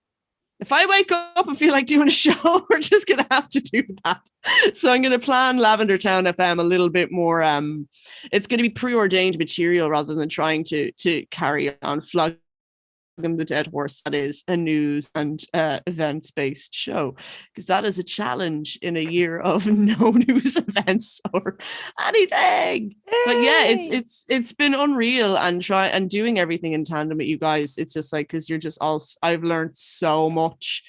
S11: if I wake up and feel like doing a show, we're just going to have to do that. So I'm going to plan Lavender Town FM a little bit more. It's going to be preordained material rather than trying to carry on flogging the dead horse that is a news and events-based show, because that is a challenge in a year of no news events or anything. But yeah, it's been unreal, and doing everything in tandem with you guys. It's just like, because you're just I've learned so much,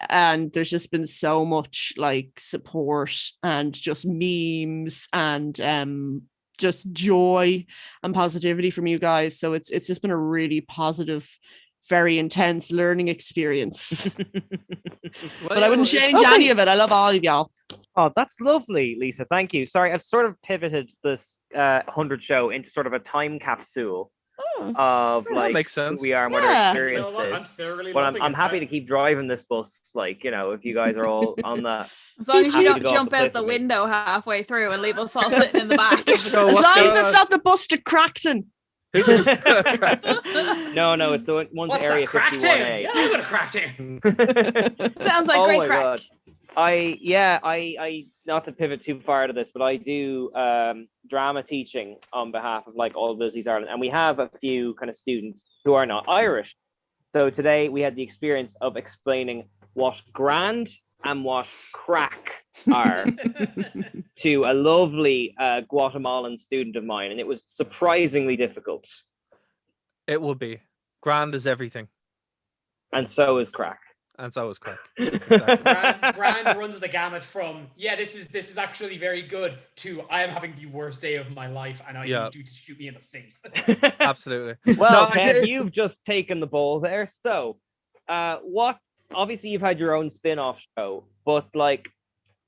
S11: and there's just been so much like support and just memes and just joy and positivity from you guys. So it's just been a really positive, very intense learning experience. But I wouldn't change any of it. I love all of y'all.
S10: Oh, that's lovely, Lisa. Thank you. Sorry, I've sort of pivoted this 100 show into sort of a time capsule of like
S7: makes sense.
S10: who we are and what our experience is. But I'm happy to keep driving this bus, like, if you guys are all on that.
S8: As long as you don't jump out the window halfway through and leave us all sitting in the back.
S11: As long as it's not the bus to Crackton.
S10: No, it's the one's Area 51A.
S12: Yeah, I would have Crackton.
S8: Sounds like great crack.
S10: God. I not to pivot too far to this, but I do drama teaching on behalf of like All Abilities Ireland, and we have a few kind of students who are not Irish. So today we had the experience of explaining what grand and what crack are to a lovely Guatemalan student of mine, and it was surprisingly difficult.
S7: It will be. Grand is everything.
S10: And so is crack.
S7: And so is crack.
S12: Exactly. Brand runs the gamut from, this is actually very good, to I am having the worst day of my life and I need you to shoot me in the face.
S7: Absolutely.
S10: Well, Kev, you've just taken the ball there. So obviously you've had your own spin-off show, but like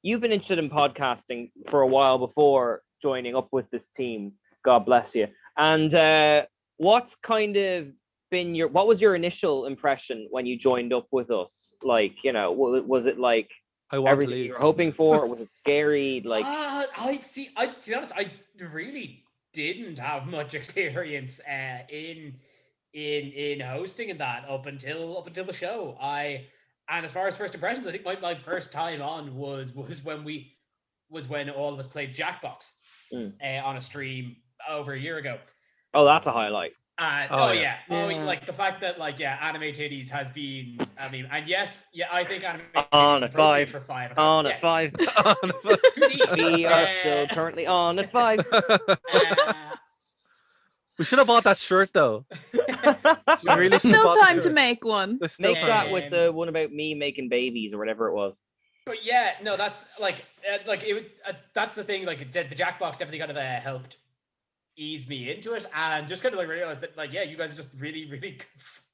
S10: you've been interested in podcasting for a while before joining up with this team. God bless you. And what's kind of been what was your initial impression when you joined up with us? Like, was it like everything you were hoping for, or was it scary? Like,
S12: to be honest, I really didn't have much experience in hosting and that up until the show. And as far as first impressions, I think my first time on was when all of us played Jackbox on a stream over a year ago.
S10: Oh, that's a highlight.
S12: Like the fact that anime titties has been, and I think anime
S10: on
S12: titties
S10: at 5
S12: for 5
S10: on at 5. We are still currently on at 5.
S7: We should have bought that shirt though.
S8: There's still time to make one.
S10: Make that with the one about me making babies or whatever it was.
S12: But that's that's the thing. Like the Jackbox definitely kind of helped eased me into it, and just kind of like realized that like, yeah, you guys are just really, really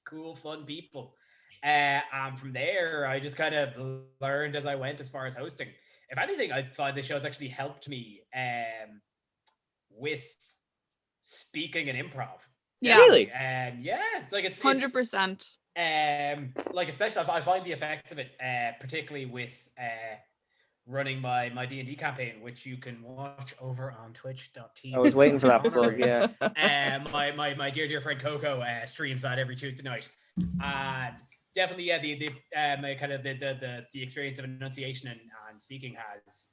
S12: cool, fun people. And from there, I just kind of learned as I went as far as hosting. If anything, I find the show's actually helped me with speaking and improv.
S8: Yeah.
S10: Really?
S12: Yeah, it's like it's
S8: 100%.
S12: Like especially I find the effect of it, particularly with running my D&D campaign, which you can watch over on twitch.tv.
S10: I was waiting for that plug, yeah.
S12: My dear friend Coco streams that every Tuesday night. And definitely, yeah, the kind of the experience of enunciation and speaking has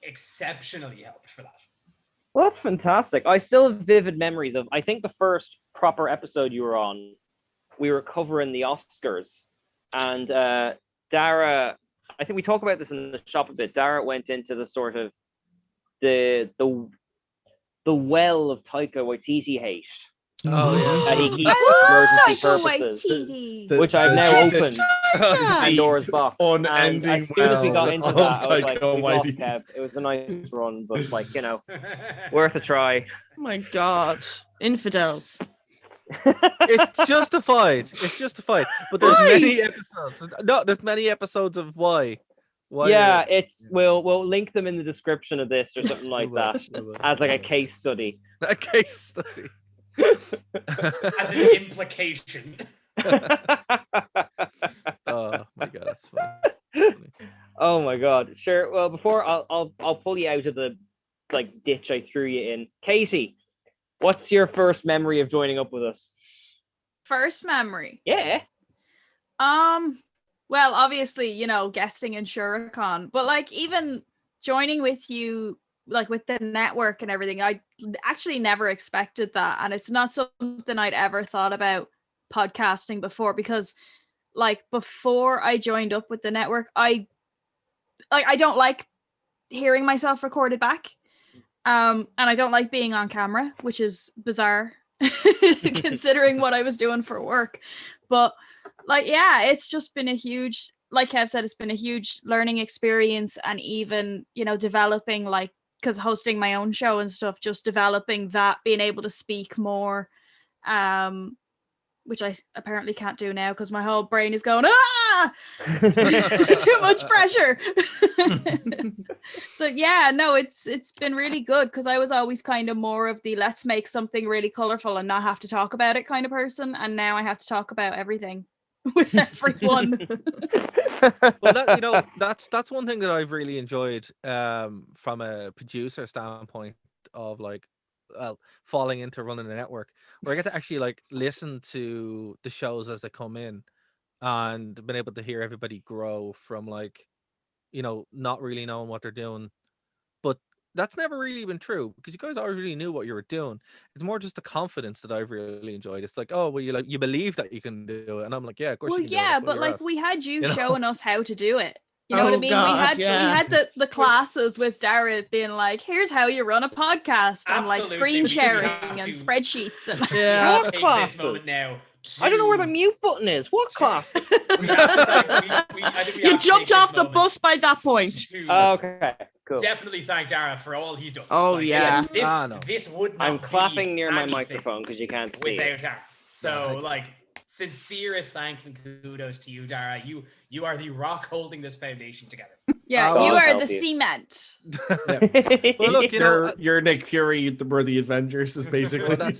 S12: exceptionally helped for that.
S10: Well, that's fantastic. I still have vivid memories of, I think the first proper episode you were on, we were covering the Oscars, and Dara, I think we talk about this in the shop a bit. Dara went into the sort of the well of Taika Waititi hate.
S7: Oh yeah.
S10: He keeps emergency purposes, which I've now opened Pandora's box.
S9: Unending
S10: as soon as we got
S9: well
S10: into
S9: of
S10: that, I was like,
S9: Taika
S10: we lost
S9: Waititi.
S10: Kev. It was a nice run, but like, you know, worth a try.
S11: Oh my god, infidels.
S7: It's justified. It's justified. But there's
S11: Why?
S7: many episodes. No, there's many episodes of why.
S10: Yeah, it's we'll link them in the description of this or something like that as like a case study.
S7: A case study.
S12: As an implication.
S7: Oh my god, that's funny.
S10: Oh my god. Sure. Well, before I'll pull you out of the like ditch I threw you in. Katie, what's your first memory of joining up with us?
S8: First memory.
S10: Yeah.
S8: Well, obviously, you know, guesting in Shuricon, but like even joining with you, like with the network and everything, I actually never expected that. And it's not something I'd ever thought about podcasting before, because like before I joined up with the network, I don't like hearing myself recorded back. And I don't like being on camera, which is bizarre considering what I was doing for work. But like, yeah, it's just been a huge, like Kev said, it's been a huge learning experience. And even, you know, developing, like, because hosting my own show and stuff, just developing that, being able to speak more, which I apparently can't do now because my whole brain is going, too much pressure. So yeah, no, it's been really good, because I was always kind of more of the let's make something really colorful and not have to talk about it kind of person, and now I have to talk about everything with everyone.
S7: Well, that, you know, that's one thing that I've really enjoyed from a producer standpoint of like, well, falling into running a network, where I get to actually like listen to the shows as they come in, and been able to hear everybody grow from like, you know, not really knowing what they're doing. But that's never really been true, because you guys already really knew what you were doing. It's more just the confidence that I've really enjoyed. It's like, oh, well, you believe that you can do it, and I'm like, yeah, of course.
S8: Well,
S7: you can
S8: yeah,
S7: do it.
S8: but like we had you
S7: know?
S8: showing us how to do it. You know what I
S11: Oh,
S8: mean?
S11: God,
S8: we
S11: yeah.
S8: had the classes with Dara being like, here's how you run a podcast, and like
S12: Absolutely,
S8: screen
S12: we
S8: sharing
S12: have
S8: and
S12: to-
S8: spreadsheets. And
S11: Yeah.
S10: What
S12: Take
S10: classes?
S12: this moment now.
S10: I don't know where the mute button is. What class?
S12: I think we
S11: You
S12: have to take
S11: jumped
S12: this
S11: off the
S12: moment
S11: bus by that point.
S12: to
S10: Okay, cool.
S12: definitely thank Dara for all he's done.
S11: Oh, yeah.
S12: This,
S7: No.
S12: this would not
S10: I'm
S12: be
S10: clapping near my
S12: anything
S10: microphone because you can't see
S12: without
S10: it.
S12: Dara. So like sincerest thanks and kudos to you, Dara. You are the rock holding this foundation together.
S8: yeah,
S7: God
S8: you are
S10: help
S8: the
S10: you.
S8: cement.
S7: Well, look, you know,
S9: You're Nick Fury, we're the Avengers, is basically.
S7: well,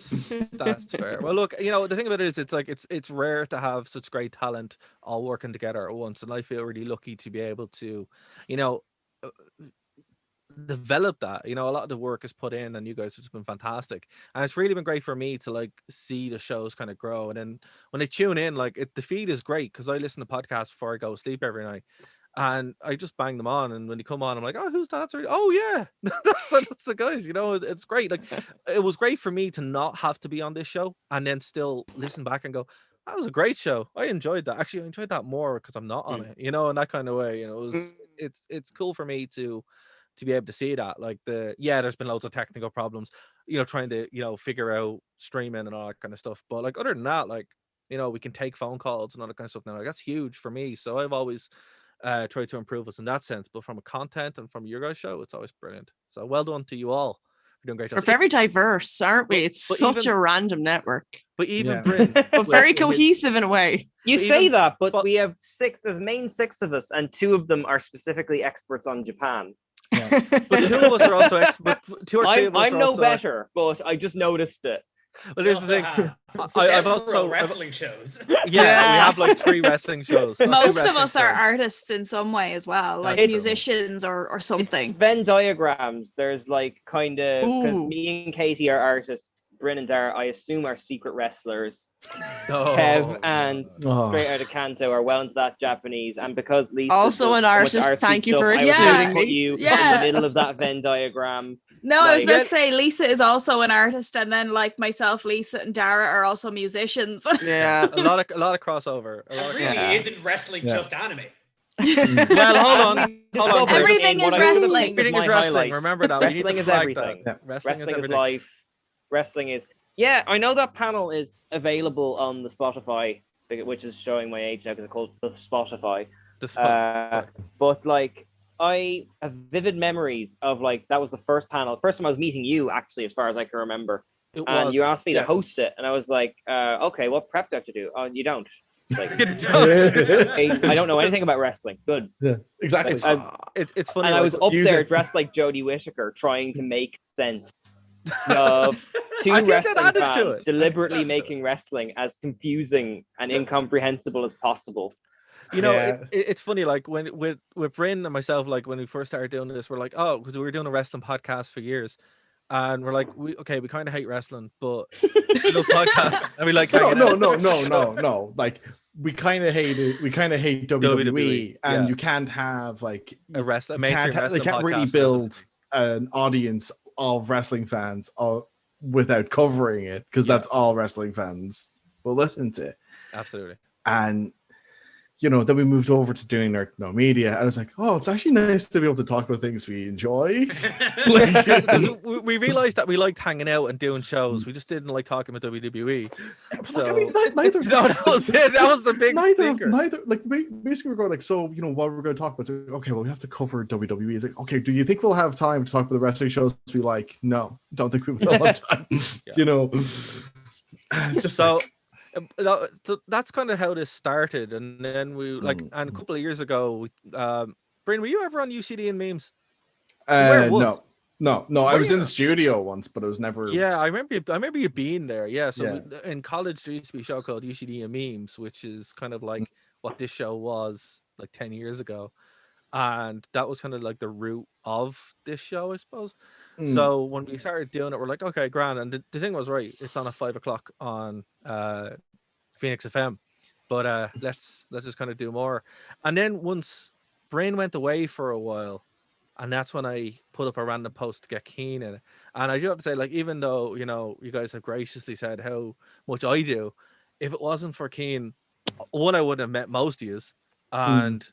S7: that's fair. Well, look, you know, the thing about it is, it's like it's rare to have such great talent all working together at once, and I feel really lucky to be able to, you know, develop that. You know, a lot of the work is put in, and you guys have just been fantastic, and it's really been great for me to like see the shows kind of grow. And then when I tune in, like the feed is great, because I listen to podcasts before I go to sleep every night, and I just bang them on, and when they come on, I'm like, oh, who's that? Oh yeah, that's the guys. You know, it's great. Like it was great for me to not have to be on this show, and then still listen back and go, that was a great show. I enjoyed that. Actually, I enjoyed that more because I'm not on it. You know, in that kind of way. You know, it was it's cool for me to be able to see that. Like there's been loads of technical problems, you know, trying to, you know, figure out streaming and all that kind of stuff. But like other than that, like, you know, we can take phone calls and all that kind of stuff now. Like that's huge for me. So I've always tried to improve us in that sense. But from a content and from your guys' show, it's always brilliant. So well done to you all We're doing great
S11: We're
S7: shows.
S11: very diverse, aren't we? It's
S7: but
S11: such
S7: even-
S11: a random network,
S7: But even
S9: Yeah.
S7: Bryn,
S11: but very cohesive in a way.
S10: You
S7: But
S10: say
S7: even-
S10: that, but
S7: but-
S10: we have there's main 6 of us, and 2 of them are specifically experts on Japan.
S7: but 2 of us are also but 2 or 3 of us
S10: I'm
S7: are
S10: no
S7: also,
S10: better, but I just noticed it.
S7: Well, here's the thing. I've
S12: Several
S7: also
S12: wrestling shows.
S7: yeah, we have like 3 wrestling shows. or 2
S8: Most of
S7: wrestling
S8: us are
S7: shows.
S8: artists in some way as well, like
S10: It's-
S8: musicians or something.
S10: It's Venn diagrams. There's like kind of because
S11: Ooh.
S10: me and Katie are artists. Bryn and Dara, I assume, are secret wrestlers.
S7: Oh.
S10: Kev and
S9: Oh.
S10: Straight Outta Kanto are well into that Japanese, and because Lisa
S11: Also
S10: does
S11: an
S10: so much
S11: artist,
S10: artsy
S11: thank you
S10: stuff,
S11: for
S10: I was
S8: excluding
S10: gonna put
S11: me.
S10: you in
S8: Yeah.
S10: the middle of that Venn diagram.
S8: No, I was
S10: Like-
S8: about to say Lisa is also an artist, and then like myself, Lisa, and Dara are also musicians.
S11: Yeah.
S7: a lot of crossover. A lot of
S12: Really,
S11: Yeah.
S12: isn't wrestling
S9: Yeah.
S12: just anime?
S7: Well, hold on. Hold on.
S8: Everything
S10: What
S8: is
S10: I would have
S8: wrestling.
S10: picked as
S7: Everything
S10: my
S7: is wrestling.
S10: highlight.
S7: Remember that. We need
S10: Wrestling
S7: to
S10: is
S7: flag
S10: everything.
S7: that.
S9: Yeah.
S7: Wrestling,
S10: Wrestling
S7: is
S10: is
S7: everything.
S10: life. Wrestling is I know that panel is available on the Spotify, which is showing my age now because it's called the Spotify.
S7: The spot-
S10: But like I have vivid memories of like that was the first panel. First time I was meeting you actually, as far as I can remember.
S7: It
S10: And
S7: was.
S10: you asked me
S9: Yeah.
S10: to host it, and I was like, okay, what prep do I have to do? Oh, you don't. Like, I don't know anything about wrestling. Good.
S9: Yeah, exactly.
S7: It's funny.
S10: And I
S7: like,
S10: was up
S9: use
S10: there
S9: it.
S10: dressed like Jodie Whittaker, trying to make sense of 2
S7: I think that
S10: wrestling
S7: added to
S10: fans
S7: it.
S10: deliberately making wrestling as confusing and incomprehensible as possible.
S7: You know,
S9: Yeah.
S7: it's funny. Like when with Bryn and myself, like when we first started doing this, we're like, oh, because we were doing a wrestling podcast for years, and we're like, we kind of hate wrestling, but we love podcasts, and we like hanging out.
S9: No. Like we kind of hate it. We kind of hate WWE,
S7: WWE,
S9: and
S7: yeah.
S9: you can't have like
S7: a wrestling.
S9: they can't really build an audience of wrestling fans without covering it because that's all wrestling fans will listen to.
S7: Absolutely.
S9: And then we moved over to doing Nerd No Media, and I was like, oh, it's actually nice to be able to talk about things we enjoy.
S7: Because we realized that we liked hanging out and doing shows. We just didn't like talking about WWE.
S9: Like, I mean, neither.
S7: No, that was it. That was the big stinker.
S9: Neither. Like basically, we're going like, so what we're going to talk about? So, okay, well, we have to cover WWE. It's like, okay, do you think we'll have time to talk about the wrestling shows we like? No, don't think we will have time. It's just
S7: so.
S9: like,
S7: So that's kind of how this started, and then we and a couple of years ago, Bryn, were you ever on UCD and memes? Where was?
S9: no. I was in the studio once, but it was never.
S7: Yeah, I remember you being there. Yeah, so
S9: Yeah.
S7: in college there used to be a show called UCD and memes, which is kind of like what this show was like 10 years ago, and that was kind of like the root of this show, I suppose. So when we started doing it, we're like, okay, grand. And the thing was, right, it's on at 5 o'clock on Phoenix FM, but let's just kind of do more. And then once Brain went away for a while, and that's when I put up a random post to get Keen in it. And I do have to say, like, even though you guys have graciously said how much I do, if it wasn't for Keen, one, I wouldn't have met most of yous, and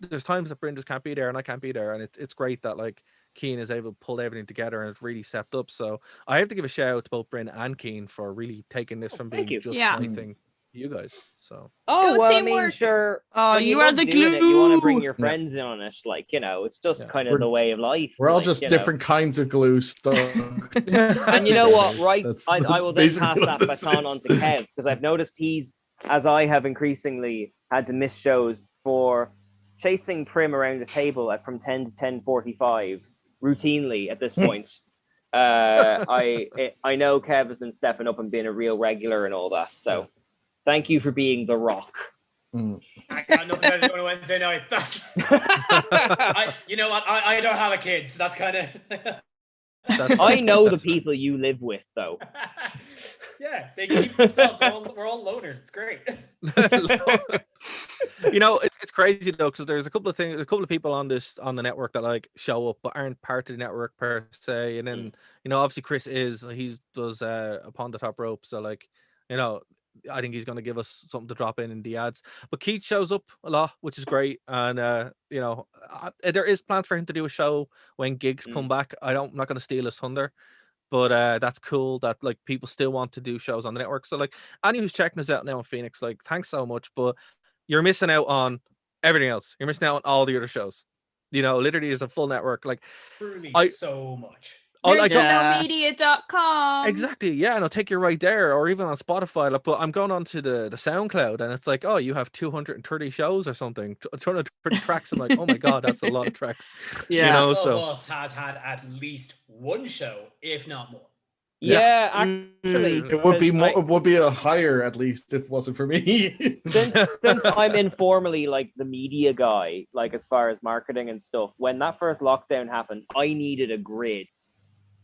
S7: there's times that Bryn just can't be there and I can't be there, and it's great that like Keen is able to pull everything together and it's really stepped up. So I have to give a shout out to both Bryn and Keen for really taking this from being just my thing to you guys. So
S10: Oh,
S8: Go
S10: well, I
S8: teamwork.
S10: mean, sure.
S11: Oh,
S10: when
S11: you are
S10: love
S11: the
S10: doing it, you want to bring
S11: glue.
S10: your friends in on it. Like, it's just kind of
S9: We're-
S10: the way of life.
S9: we're all
S10: like,
S9: just different kinds of glue stuck.
S10: And you know what, right?
S9: That's
S10: I will then
S9: basically
S10: pass
S9: what
S10: that
S9: this
S10: baton
S9: is.
S10: on to Kev, because I've noticed he's, as I have increasingly had to miss shows for chasing Prim around the table from 10 to 10:45 routinely at this point. I know Kev has been stepping up and being a real regular and all that. So thank you for being the Rock.
S12: I got nothing better to do on a Wednesday night. That's, you know what? I don't have a kid, so that's kind of.
S10: I know the people you live with, though.
S12: Yeah, they keep themselves. We're all loners. It's great.
S7: It's crazy though, because there's a couple of people on the network that like show up but aren't part of the network per se. And then obviously Chris he does Upon the Top Rope, so like I think he's going to give us something to drop in the ads. But Keith shows up a lot, which is great. And there is plans for him to do a show when gigs come back. I'm not going to steal his thunder, but that's cool that like people still want to do shows on the network. So like anyone who's checking us out now in Phoenix, like thanks so much, but you're missing out on everything else. You're missing out on all the other shows. You know, literally is a full network. Like,
S12: Truly
S7: I-
S12: so much.
S8: NerdToKnowMedia.com.
S7: Exactly. Yeah, and I'll take you right there, or even on Spotify. Like, but I'm going on to the SoundCloud, and it's like, oh, you have 230 shows or something, 230 tracks. I'm like, oh my god, that's a lot of tracks.
S11: Yeah.
S7: You know,
S12: Each
S7: so
S12: of us has had at least one show, if not more.
S10: Yeah, actually,
S9: It would be
S10: because
S9: more.
S10: I-
S9: It would be a higher at least if it wasn't for me.
S10: since I'm informally like the media guy, like as far as marketing and stuff, when that first lockdown happened, I needed a grid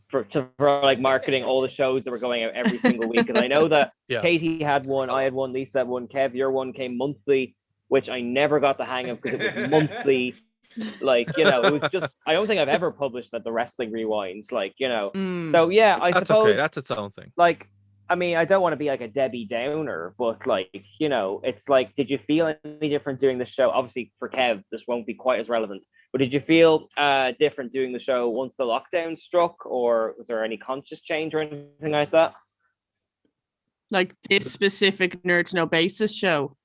S10: for like marketing all the shows that were going out every single week. Because I know that
S7: Yeah.
S10: Katie had one, I had one, Lisa had one, Kev, your one came monthly, which I never got the hang of because it was monthly. Like, you know, it was just, I don't think I've ever published at the Wrestling Rewind, like, you know. So yeah, I
S7: that's
S10: suppose
S7: okay. That's its own thing.
S10: like, I mean, I don't want to be like a Debbie Downer, but like, you know, it's like, did you feel any different doing the show? Obviously, for Kev, this won't be quite as relevant, but did you feel different doing the show once the lockdown struck, or was there any conscious change or anything like that?
S11: Like this specific Nerd to Know Basis show.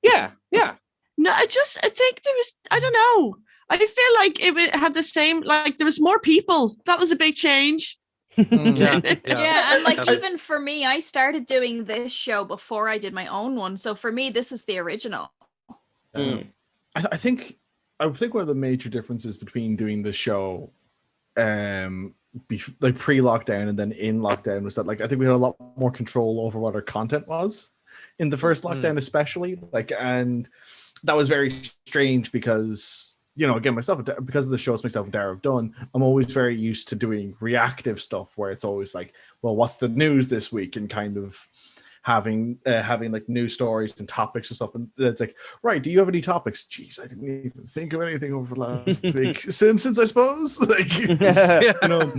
S10: Yeah, yeah.
S11: No, I think there was, I don't know. I feel like it would have the same, like there was more people. That was a big change.
S7: Yeah,
S8: Yeah, and like
S7: Definitely.
S8: even for me, I started doing this show before I did my own one. So for me, this is the original.
S9: I think one of the major differences between doing the show, like pre-lockdown and then in lockdown, was that like I think we had a lot more control over what our content was in the first lockdown, especially like, and that was very strange because, you know, again, because of the shows myself and Dara have done, I'm always very used to doing reactive stuff where it's always like, well, what's the news this week, and kind of having like news stories and topics and stuff. And it's like, right, do you have any topics? Jeez, I didn't even think of anything over last week. Simpsons, I suppose. Like, you know.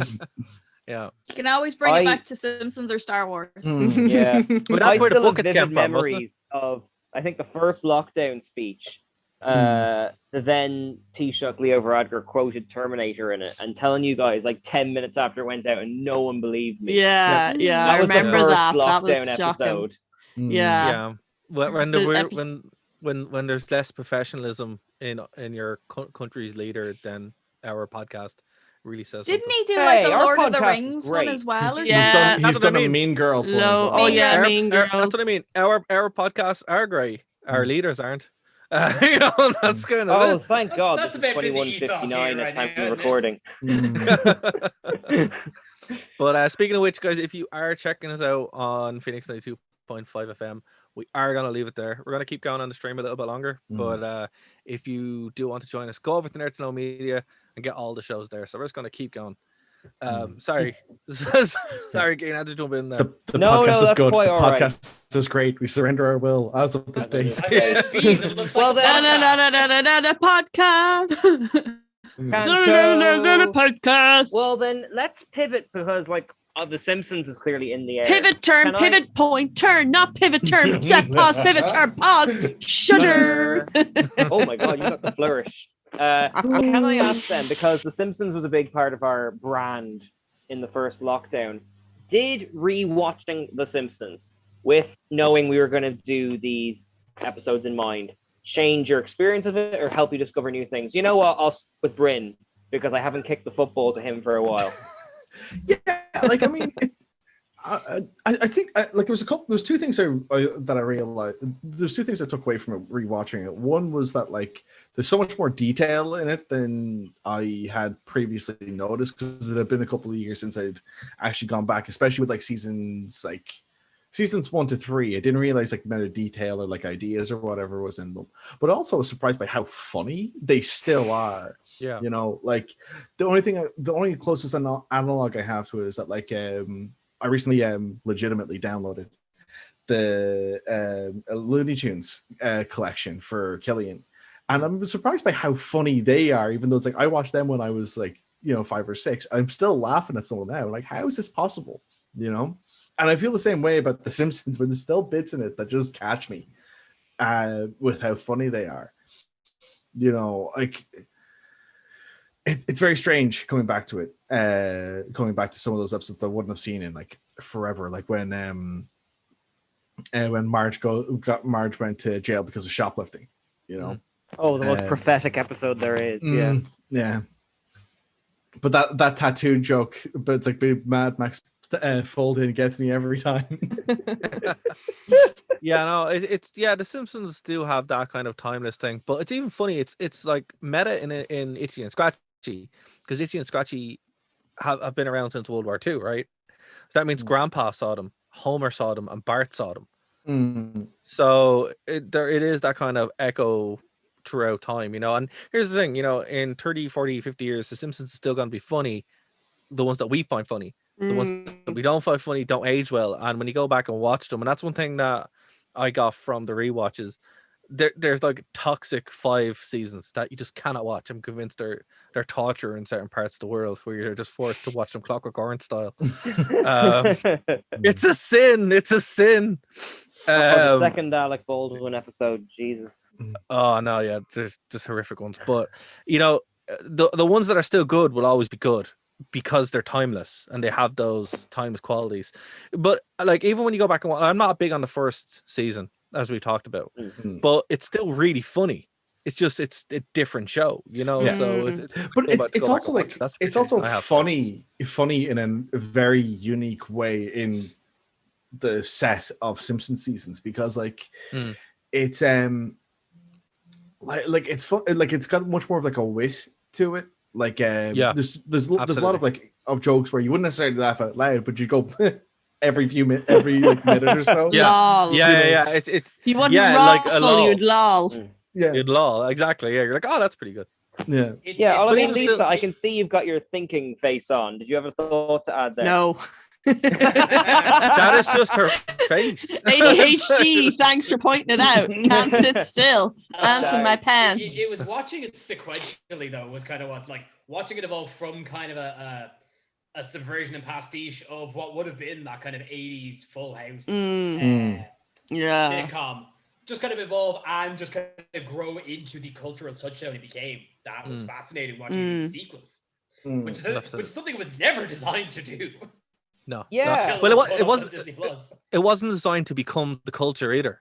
S7: Yeah.
S8: You can always bring it back to Simpsons or Star Wars.
S10: Yeah.
S7: But that's where the
S10: still have
S7: buckets came
S10: vivid
S7: from, wasn't it?
S10: memories of, I think, the first lockdown speech. The then Taoiseach Leo Varadkar quoted Terminator in it, and telling you guys like 10 minutes after it went out, and no one believed me.
S11: Yeah, yeah,
S10: That
S11: I
S10: was the
S11: remember
S10: first
S11: that. That was
S10: lockdown
S11: shocking.
S10: episode.
S11: Yeah.
S7: Yeah. When
S11: The
S7: there
S11: epi-
S7: when there's less professionalism in your country's leader than our podcast really says
S8: Didn't
S7: something.
S8: he do like
S10: Hey,
S8: the
S10: our
S8: Lord of the
S10: podcast is
S8: Rings one
S10: great.
S8: as well? Or
S9: He's
S8: something?
S9: done,
S7: That's
S9: he's
S7: what I
S9: done a
S7: mean.
S9: Mean Girls one as
S11: Low-
S9: well.
S11: oh, yeah, Mean
S7: That's what I
S11: Girls.
S7: mean. Our podcasts are great. Our leaders aren't. You know, that's kind of
S10: Oh,
S7: it.
S10: thank God.
S12: that's
S10: this
S12: a
S10: is
S12: bit of the ethos
S10: 21:59
S12: here
S10: at
S12: right
S10: time
S12: now,
S10: of
S12: isn't it?
S10: recording.
S7: But speaking of which, guys, if you are checking us out on Phoenix 92.5 FM, we are going to leave it there. We're going to keep going on the stream a little bit longer. But if you do want to join us, go over to Nerd to Know Media and get all the shows there. So we're just going to keep going. Sorry. Sorry, Kane, I had to jump in there.
S9: The
S10: No,
S9: podcast is
S10: that's
S9: good. The
S10: quite all right.
S9: podcast is great. We surrender our will as of this date.
S10: Well, then,
S11: podcast.
S10: Canto.
S11: podcast.
S10: Well, then let's pivot, because like The Simpsons is clearly in the air.
S11: Pivot, turn,
S10: Can I-
S11: pivot, point, turn, not pivot, turn, set, pause, pivot, turn, pause, shudder.
S10: Oh my God, you got the flourish. Can I ask then, because The Simpsons was a big part of our brand in the first lockdown, did rewatching The Simpsons with knowing we were going to do these episodes in mind change your experience of it, or help you discover new things? You know what? I'll stick with Bryn, because I haven't kicked the football to him for a while.
S9: Yeah, like I mean, I think like there's two things that I realized. There's two things I took away from it rewatching it. One was that like there's so much more detail in it than I had previously noticed, because it had been a couple of years since I'd actually gone back, especially with like seasons 1 to 3. I didn't realize like the amount of detail or like ideas or whatever was in them. But also I was surprised by how funny they still are.
S7: Yeah.
S9: You know, like the only closest analog I have to it is that like I recently legitimately downloaded the Looney Tunes collection for Killian, and I'm surprised by how funny they are, even though it's like I watched them when I was like 5 or 6. I'm still laughing at some of them. Like, how is this possible? You know. And I feel the same way about The Simpsons, but there's still bits in it that just catch me with how funny they are. You know, like it's very strange coming back to it, coming back to some of those episodes I wouldn't have seen in like forever. Like when Marge went to jail because of shoplifting. You know.
S10: Oh, the most prophetic episode there is. Yeah.
S9: Yeah. But that tattoo joke, but it's like big Mad Max fold in gets me every time.
S7: Yeah, no, it's the Simpsons do have that kind of timeless thing, but it's even funny. It's like meta in Itchy and Scratchy, because Itchy and Scratchy have been around since World War II, right? So that means Grandpa saw them, Homer saw them, and Bart saw them. So it is that kind of echo throughout time, and here's the thing, in 30, 40, 50 years, the Simpsons is still going to be funny. The ones that we find funny, the ones that we don't find funny don't age well. And when you go back and watch them, and that's one thing that I got from the rewatches, there's like toxic 5 seasons that you just cannot watch. I'm convinced they're torture in certain parts of the world where you're just forced to watch them Clockwork Orange style. It's a sin.
S10: The second Alec Baldwin episode, Jesus.
S7: Oh no, yeah, there's just horrific ones. But the ones that are still good will always be good because they're timeless and they have those timeless qualities. But like even when you go back and watch, I'm not big on the first season, as we talked about, but it's still really funny. It's a different show, So
S9: it's also like it's also funny in a very unique way in the set of Simpsons seasons, because like it's like it's fun, like it's got much more of like a wit to it. Like there's a lot of like of jokes where you wouldn't necessarily laugh out loud, but you go every minute or so.
S7: Yeah. It's
S11: you wouldn't ruffle, you'd lol.
S9: Yeah,
S7: you'd lol, exactly. Yeah, you're like, oh, that's pretty good.
S9: Yeah.
S10: Lisa, I can see you've got your thinking face on. Did you have a thought to add there?
S11: No.
S7: That is just her face.
S11: ADHD, thanks for pointing it out. Can't sit still. Pants in my pants.
S12: It was watching it sequentially, though, was kind of what, like, watching it evolve from kind of a subversion and pastiche of what would have been that kind of 80s Full House sitcom. Just kind of evolve and just kind of grow into the cultural touchdown it became. That was fascinating watching it in sequence, which is something it was never designed to do.
S7: No.
S10: Yeah.
S7: Well, it wasn't. It wasn't designed to become the culture either.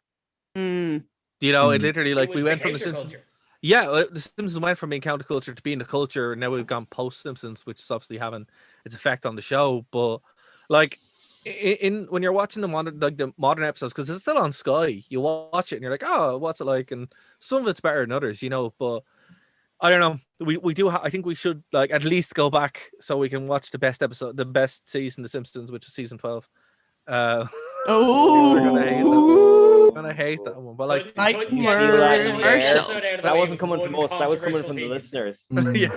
S7: It literally we went from the Simpsons.
S12: Culture.
S7: Yeah, the Simpsons went from being counterculture to being the culture, and now we've gone post Simpsons, which is obviously having its effect on the show. But like, when you're watching the modern episodes, because it's still on Sky, you watch it and you're like, oh, what's it like? And some of it's better than others, But I don't know. We do. I think we should at least go back so we can watch the best episode, the best season of The Simpsons, which is season 12. We're gonna hate that one. But like,
S10: that wasn't coming from us. That was coming from the listeners.
S7: Yeah,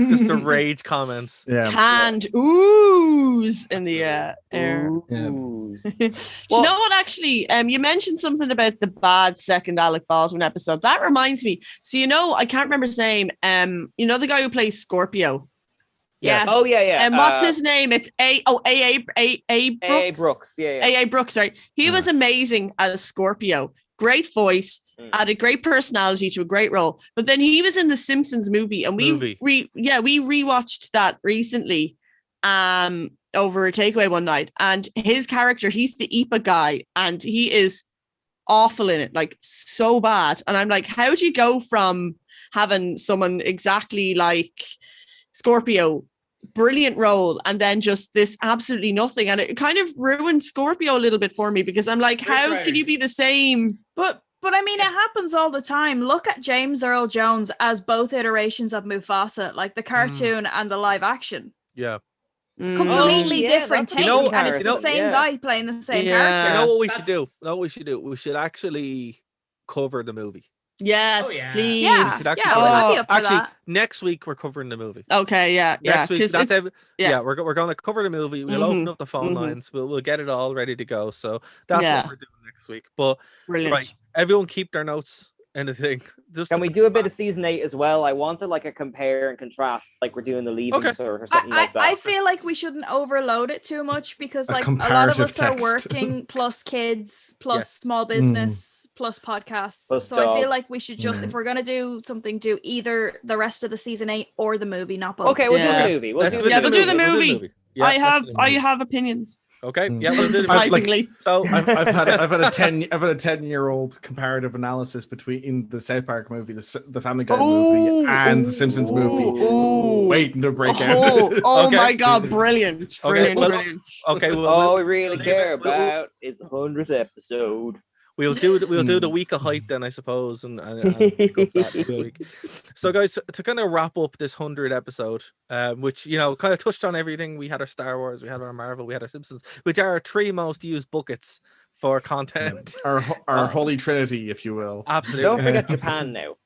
S7: just the rage comments.
S9: Yeah,
S11: canned ooze in the air.
S10: Ooh.
S11: Do you know what? Actually, you mentioned something about the bad second Alec Baldwin episode. That reminds me. So I can't remember his name. The guy who plays Scorpio.
S8: Yes.
S10: Oh yeah.
S11: And what's his name? It's A Brooks.
S10: Brooks. Yeah.
S11: A Brooks, right? He was amazing as Scorpio. Great voice, had a great personality to a great role. But then he was in the Simpsons movie, and we rewatched that recently over a takeaway one night. And his character, he's the Ipa guy, and he is awful in it, like so bad. And I'm like, how do you go from having someone exactly like Scorpio, brilliant role, and then just this absolutely nothing? And it kind of ruined Scorpio a little bit for me, because I'm like, how can you be the same?
S8: But I mean, it happens all the time. Look at James Earl Jones as both iterations of Mufasa, like the cartoon and the live action.
S7: Yeah.
S8: Completely different take, and it's the same guy playing the same character.
S7: You know what we should do? We should actually cover the movie.
S11: Yes, please.
S8: Yeah,
S7: actually, next week we're covering the movie.
S11: Okay,
S7: next week. We're going to cover the movie. We'll open up the phone lines. We'll get it all ready to go. So that's what we're doing next week. But right, everyone keep their notes and the thing.
S10: Can we do a bit of season 8 as well? I wanted like a compare and contrast, like we're doing the Leavings or something like that.
S8: I feel like we shouldn't overload it too much, because like a lot of us are working plus kids plus small business. Plus podcasts. So I feel like we should just, if we're going to do something, do either the rest of the season 8 or the movie, not both.
S10: Okay, we'll do the movie. We'll do the movie.
S7: Yeah,
S11: I
S7: absolutely.
S11: have opinions.
S7: Okay. Yeah. We'll do the
S11: Surprisingly.
S7: So
S9: I've had a 10-year-old comparative analysis between the South Park movie, the Family Guy movie, and the Simpsons movie. Waiting to break out.
S11: Oh
S7: Okay.
S11: my god, brilliant. Brilliant,
S7: well-
S11: brilliant.
S7: Okay.
S10: All we really care
S7: we'll-
S10: about is the 100th episode.
S7: We'll do the week of hype then, I suppose, and go for that next week. So, guys, to kind of wrap up this 100 episode, which kind of touched on everything. We had our Star Wars, we had our Marvel, we had our Simpsons, which are our 3 most used buckets for content.
S9: Our holy trinity, if you will.
S7: Absolutely.
S10: Don't forget Japan now.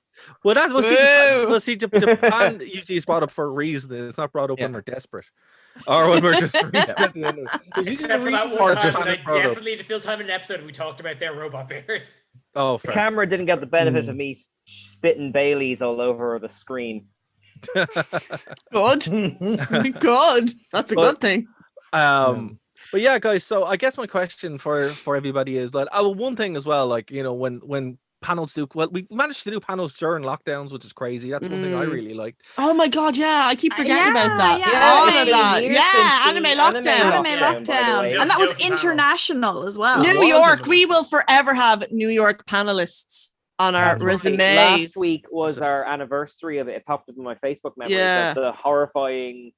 S7: Well, that's Japan usually is brought up for a reason. It's not brought up when we're desperate or when we're just.
S12: Except for that one time when I definitely to fill time in an episode and we talked about their robot bears.
S7: Oh,
S10: the camera didn't get the benefit of me spitting Baileys all over the screen.
S11: Good. Good. That's a good thing.
S7: But yeah, guys. So I guess my question for everybody is like, one thing as well, like when panels we managed to do panels during lockdowns, which is crazy. That's one thing I really liked.
S11: Oh my god, yeah, I keep forgetting about that. Anime lockdown.
S8: And that was international as well.
S11: New York, we will forever have New York panelists on our resumes.
S10: Last week was our anniversary of it. It popped up in my Facebook memories.
S11: Yeah.
S10: The horrifying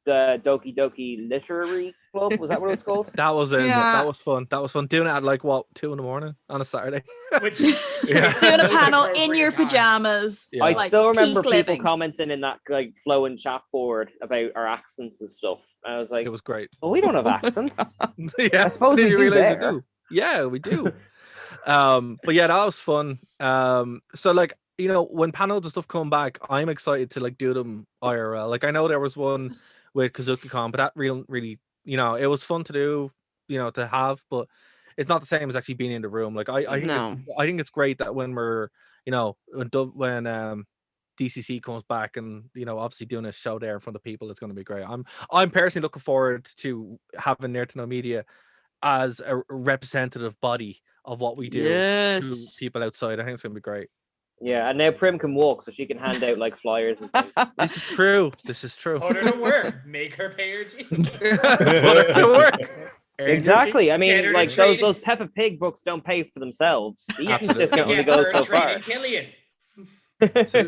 S10: the Doki Doki Literary Club. Was that what it was called?
S7: That was that was fun. That was fun doing it at like 2 a.m. on a Saturday.
S8: Doing a panel in your pajamas.
S7: Yeah.
S10: I
S8: like,
S10: still remember
S8: peak
S10: people
S8: living.
S10: commenting in that like flow and chat board about our accents and stuff. And I was like,
S7: it was great.
S10: Well, we don't have accents.
S7: Yeah,
S10: I suppose we
S7: didn't
S10: do
S7: realize
S10: there.
S7: we do. Yeah, we do. But yeah, that was fun. So like, when panels and stuff come back, I'm excited to like do them IRL. Like I know there was one with KazukiCon, but that really, it was fun to do, to have, but it's not the same as actually being in the room. Like I think it's great that when we're, when DCC comes back and obviously doing a show there in front of people, it's going to be great. I'm personally looking forward to having Nerd to Know Media as a representative body of what we do to people outside. I think it's going to be great.
S10: Yeah, and now Prim can walk, so she can hand out like flyers and things.
S7: This is true. This is true.
S12: Put her to work. Make her pay her jeans.
S7: Put her to work.
S10: Exactly. I
S12: Get
S10: mean,
S12: her
S10: like
S12: to training.
S10: those Peppa Pig books don't pay for themselves. The Eaton's
S7: Absolutely.
S10: discount only
S12: Get
S10: goes
S12: her
S10: so far.
S12: training Killian.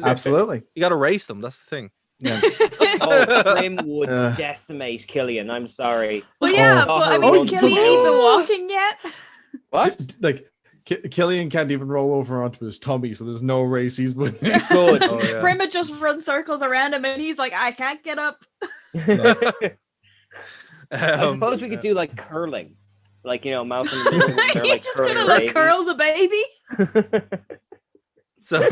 S9: Absolutely.
S7: You got to race them. That's the thing.
S9: Yeah.
S10: Oh, Prim would decimate Killian. I'm sorry.
S8: Well, yeah,
S10: Oh,
S8: but I
S10: her
S8: mean,
S10: own
S8: is Killian
S10: food.
S8: even walking yet?
S10: What?
S9: Like Killian can't even roll over onto his tummy, so there's no race he's winning.
S10: Good.
S7: Oh, yeah.
S8: Prima just runs circles around him and he's like, I can't get up.
S10: I suppose we could do like curling. Like, mouth in the middle. They're
S8: You're
S10: like
S8: just
S10: curling
S8: gonna like
S10: babies.
S8: curl the baby.
S7: So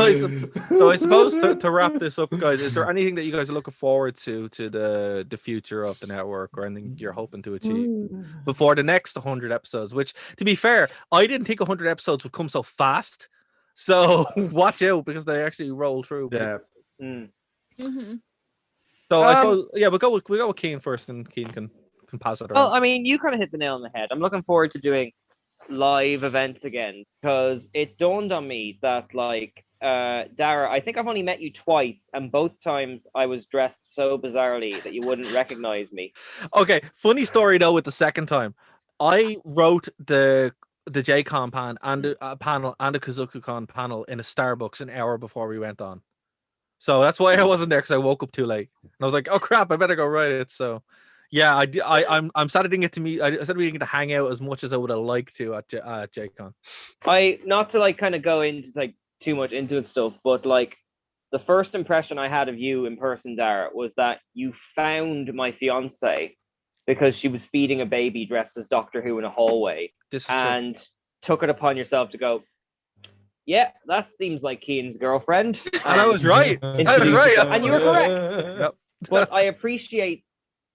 S7: I suppose to wrap this up, guys, is there anything that you guys are looking forward to the future of the network, or anything you're hoping to achieve before the next 100 episodes? Which, to be fair, I didn't think 100 episodes would come so fast. So watch out, because they actually roll through.
S9: Yeah.
S7: So I suppose we'll go with Keen first, and Keen can pass it around.
S10: Well, I mean, you kind of hit the nail on the head. I'm looking forward to doing live events again, because it dawned on me that like Dara, I think I've only met you twice, and both times I was dressed so bizarrely that you wouldn't recognize me.
S7: Okay, funny story though with the second time. I wrote the JCon panel and the KazukiCon panel in a Starbucks an hour before we went on. So that's why I wasn't there, because I woke up too late. And I was like, oh crap, I better go write it. So yeah, I'm sad I didn't get to meet. I said we didn't get to hang out as much as I would have liked to at JCon.
S10: Not to like kind of go into like too much into it stuff, but like the first impression I had of you in person, Dara, was that you found my fiance because she was feeding a baby dressed as Doctor Who in a hallway, and took it upon yourself to go, yeah, that seems like Keane's girlfriend.
S7: And I was right. I was right.
S10: And you were correct.
S7: Yep.
S10: But I appreciate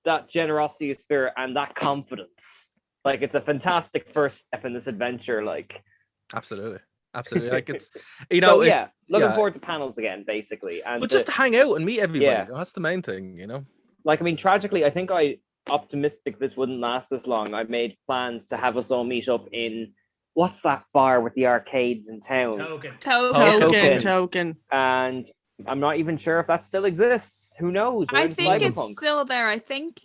S10: that generosity of spirit and that confidence. Like, it's a fantastic first step in this adventure. Like,
S7: absolutely. Like, it's
S10: so,
S7: it's,
S10: yeah, looking forward to panels again, basically. And
S7: but just to hang out and meet everybody.
S10: Yeah.
S7: That's the main thing,
S10: Like, I mean, tragically, I think optimistic this wouldn't last this long. I made plans to have us all meet up in, what's that bar with the arcades in town?
S11: Token.
S10: And I'm not even sure if that still exists. Who knows? We're
S8: I
S10: in
S8: think it's
S10: Cyberpunk.
S8: still there. I think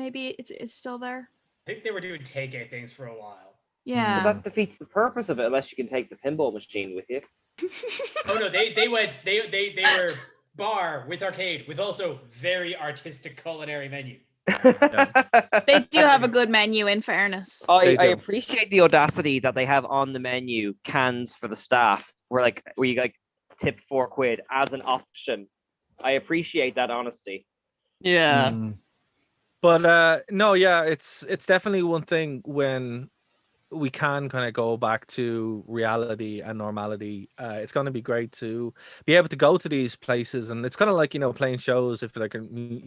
S8: maybe it's still there.
S12: I think they were doing takeout things for a while.
S8: Yeah.
S10: But that defeats the purpose of it unless you can take the pinball machine with you.
S12: Oh no, they were bar with arcade with also very artistic culinary menu.
S8: They do have a good menu, in fairness.
S10: I appreciate the audacity that they have on the menu cans for the staff, where you like tip £4 as an option. I appreciate that honesty.
S11: Yeah.
S7: But no, yeah, it's definitely one thing when we can kind of go back to reality and normality. It's going to be great to be able to go to these places, and it's kind of like, you know, playing shows. If like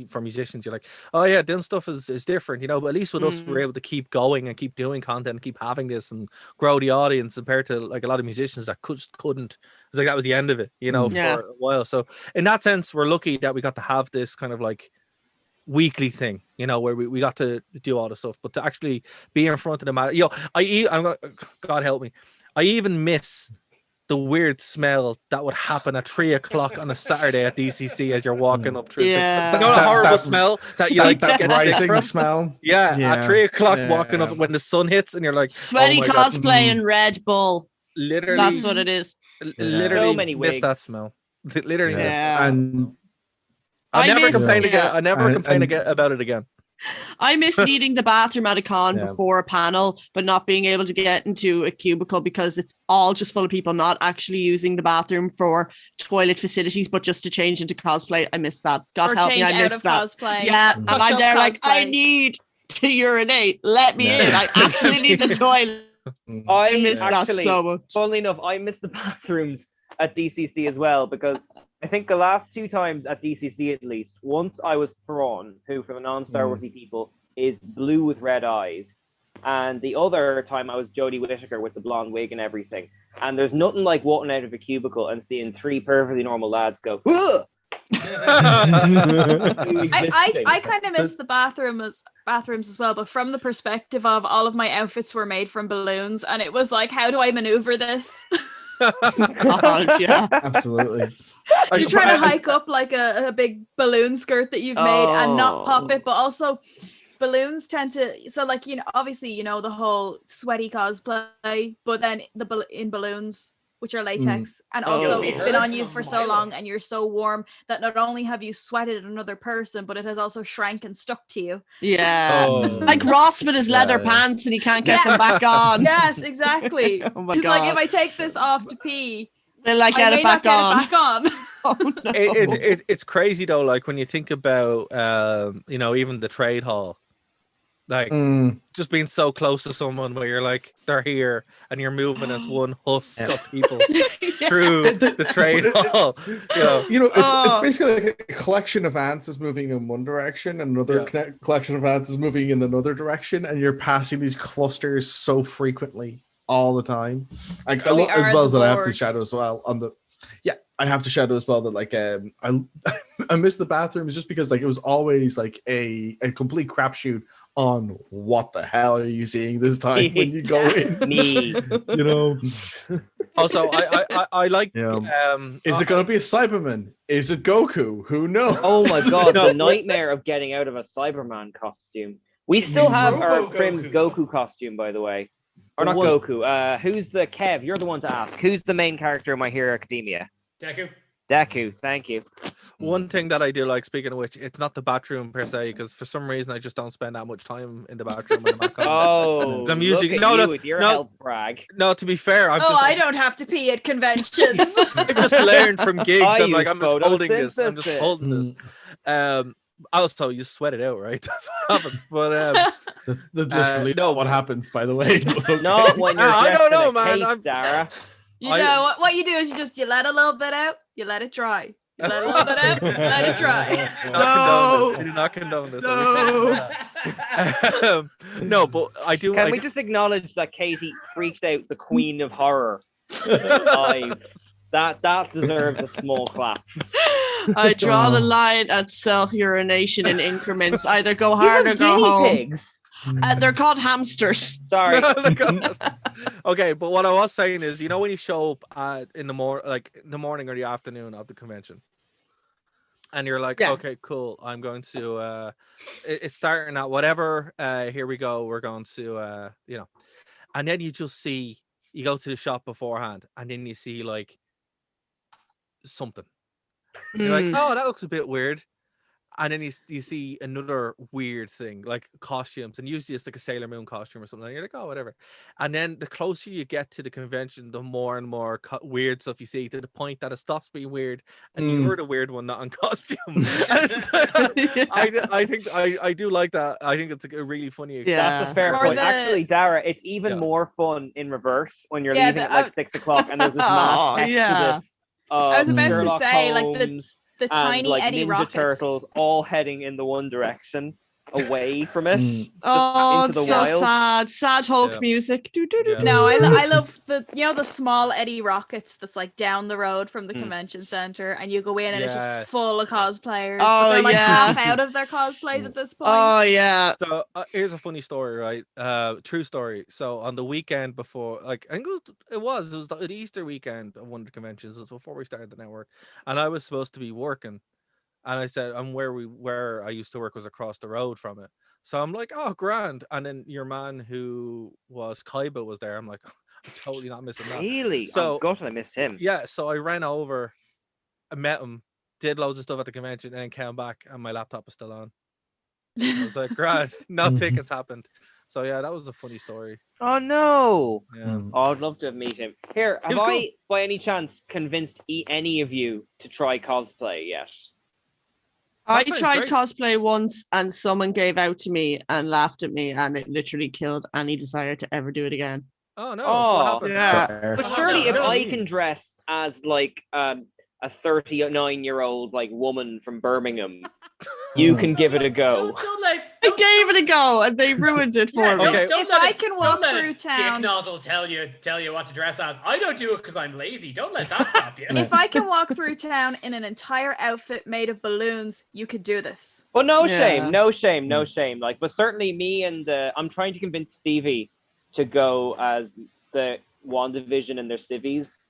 S7: for musicians, you're like, oh yeah, doing stuff is different, you know. But at least with us, we're able to keep going and keep doing content, and keep having this, and grow the audience compared to like a lot of musicians that couldn't. It's like that was the end of it, you know, for a while. So in that sense, we're lucky that we got to have this kind of like weekly thing, you know, where we got to do all the stuff, but to actually be in front of the matter, you know, God help me, I even miss the weird smell that would happen at 3 o'clock on a Saturday at DCC as you're walking up through.
S11: Yeah,
S7: you know, the horrible smell that you like
S9: that
S7: get
S9: rising
S7: sick from?
S9: smell.
S7: Yeah, at 3 o'clock walking up when the sun hits and you're like
S11: sweaty cosplay and Red Bull.
S7: Literally,
S11: that's what it is.
S7: Literally,
S10: so many
S7: miss that
S10: wigs.
S7: smell. Literally,
S9: And
S7: I'll never complain again.
S11: yeah.
S7: I never complain again about it again.
S11: I miss needing the bathroom at a con before a panel, but not being able to get into a cubicle because it's all just full of people not actually using the bathroom for toilet facilities, but just to change into cosplay. I miss that. God
S8: Or
S11: help me,
S8: change
S11: I
S8: out
S11: miss
S8: of
S11: that.
S8: cosplay.
S11: Yeah, and I'm
S8: Touch-up
S11: there like, I
S8: cosplay.
S11: need to urinate. Let me in. I actually need the toilet. I miss that so much.
S10: Funnily enough, I miss the bathrooms at DCC as well, because I think the last 2 times at DCC, at least, once I was Thrawn, who for the non-Star Warsy people is blue with red eyes, and the other time I was Jodie Whittaker with the blonde wig and everything. And there's nothing like walking out of a cubicle and seeing 3 perfectly normal lads go, "Ugh!"
S8: I kind of miss the bathrooms as well, but from the perspective of all of my outfits were made from balloons, and it was like, how do I maneuver this?
S11: God, yeah,
S9: absolutely.
S8: You're trying to hike up like a big balloon skirt that you've made and not pop it, but also balloons tend to, so like, you know, obviously, you know, the whole sweaty cosplay, but then in balloons, which are latex, and also it's been on you for so long and you're so warm that not only have you sweated another person, but it has also shrank and stuck to you.
S11: Yeah, like Ross with his leather pants and he can't get them back on.
S8: Yes, exactly.
S11: Oh my
S8: It's
S11: God.
S8: like, if I take this off to pee,
S11: They'll like
S8: I
S11: get
S8: may
S11: it back
S8: not
S11: on.
S8: get it back on.
S7: It's crazy though, like when you think about you know, even the trade hall, like just being so close to someone where you're like, they're here and you're moving as one husk of people through the trade hall.
S9: You know, it's basically like a collection of ants is moving in one direction and another collection of ants is moving in another direction, and you're passing these clusters so frequently all the time. Like,
S8: So we are
S9: as well as
S8: the
S9: that I have to
S8: Lord.
S9: shadow as well on the I have to shadow as well that like I miss the bathrooms just because like it was always like a complete crapshoot on what the hell are you seeing this time when you go in.
S10: Me.
S9: You know.
S7: Also, I like
S9: is it gonna be a Cyberman? Is it Goku? Who knows?
S10: Oh my God, the nightmare of getting out of a Cyberman costume. We still have our Prim's Goku costume, by the way. Or not Goku. Who's the Kev? You're the one to ask. Who's the main character in My Hero Academia?
S12: Deku.
S10: Deku, thank you.
S7: One thing that I do like, speaking of which, it's not the bathroom per se, because for some reason I just don't spend that much time in the bathroom when I'm at con.
S10: Oh,
S7: I'm usually
S10: look at you with your health brag.
S7: No, to be fair,
S8: I don't have to pee at conventions.
S7: I've just learned from gigs. I'm like, I'm just holding this. I'm just
S10: photosynthesis.
S7: holding this. Also, you sweat it out, right? That's what happens. But
S9: that's literally not what happens, by the way.
S10: Not when you're
S7: I don't know,
S10: dressed in
S7: man.
S10: a cape, Dara.
S8: You know what you do is you let a little bit out, you let it dry. You let a little bit out, let it dry.
S7: I do not condone this. No, but I do.
S10: Can we just acknowledge that Katie freaked out the Queen of Horror live? That deserves a small clap.
S11: I draw the line at self-urination in increments. Either go hard or go home.
S10: Pigs.
S11: They're called hamsters.
S10: Sorry.
S7: Okay, but what I was saying is, you know, when you show up in the morning or the afternoon of the convention, and you're like,
S11: Yeah.
S7: okay, cool. I'm going to. It's starting at whatever. Here we go. We're going to. And then you just see you go to the shop beforehand, and then you see like something. You're like, oh, that looks a bit weird. And then you see another weird thing, like costumes, and usually it's like a Sailor Moon costume or something. And you're like, oh, whatever. And then the closer you get to the convention, the more and more weird stuff you see, to the point that it stops being weird, and you're the weird one, not in costume. I do like that. I think it's a really funny experience.
S10: That's a fair point. Actually, Dara, it's even more fun in reverse when you're leaving at like 6 o'clock and there's this mass exodus.
S8: I was about
S10: Sherlock
S8: to say, like
S10: Holmes
S8: the tiny
S10: like
S8: Eddie
S10: Ninja
S8: Rockets.
S10: Turtles all heading in the one direction, away from it.
S11: Oh,
S10: into
S11: it's
S10: the
S11: so
S10: wild.
S11: sad Hulk music.
S8: No, I love the small Eddie Rockets that's like down the road from the convention center, and you go in and it's just full of cosplayers.
S11: Oh,
S8: but they're like
S11: yeah.
S8: half out of their cosplays at this point.
S11: Oh yeah.
S7: So here's a funny story, right? True story. So on the weekend before, like I think it was the Easter weekend of one of the conventions. It was before we started the network, and I was supposed to be working. And I said, where I used to work was across the road from it. So I'm like, oh, grand. And then your man who was Kaiba was there. I'm like, I'm totally not missing that.
S10: Really?
S7: So,
S10: oh gosh, I missed him.
S7: Yeah. So I ran over, I met him, did loads of stuff at the convention, and then came back, and my laptop was still on. I was like, grand, no tickets happened. So yeah, that was a funny story.
S10: Oh no!
S7: Yeah.
S10: Oh, I'd love to have met him. Here, have I, by any chance, convinced any of you to try cosplay yet?
S11: I tried cosplay once and someone gave out to me and laughed at me, and it literally killed any desire to ever do it again.
S7: Oh no!
S10: Oh,
S11: yeah.
S10: But surely if I can dress as like a 39-year-old like woman from Birmingham, you can give it a go.
S11: I gave it a go and they ruined it for me.
S8: If I can walk through
S12: Dick
S8: town,
S12: Nozzle tell you what to dress as. I don't do it because I'm lazy. Don't let that stop you.
S8: if I can walk through town in an entire outfit made of balloons, you could do this.
S10: Well, no shame. Like, but certainly me and I'm trying to convince Stevie to go as the WandaVision and their civvies.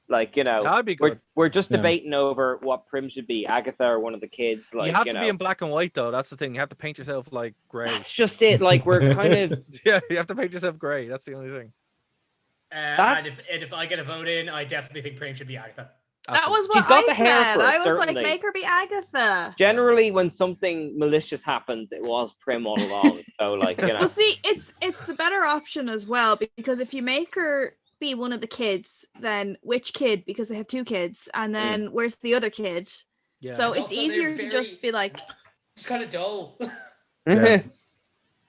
S10: Like,
S7: that'd be good.
S10: We're just debating over what Prim should be, Agatha or one of the kids. Like,
S7: you have to be in black and white though. That's the thing. You have to paint yourself like grey.
S10: That's just it. Like, we're kind of
S7: yeah. You have to paint yourself grey. That's the only thing.
S12: And if I get a vote in, I definitely think Prim should be Agatha.
S8: That was
S10: She's
S8: what
S10: got
S8: I
S10: the hair
S8: said.
S10: for it,
S8: I was
S10: certainly.
S8: like, make her be Agatha.
S10: Generally, when something malicious happens, it was Prim all along. So, like,
S8: Well, see, it's the better option as well, because if you make her be one of the kids, then which kid? Because they have two kids, and then where's the other kid?
S7: Yeah.
S8: So
S12: And
S8: it's
S12: also
S8: easier
S12: they're
S8: to just be like,
S12: It's kind of dull.
S7: But yeah,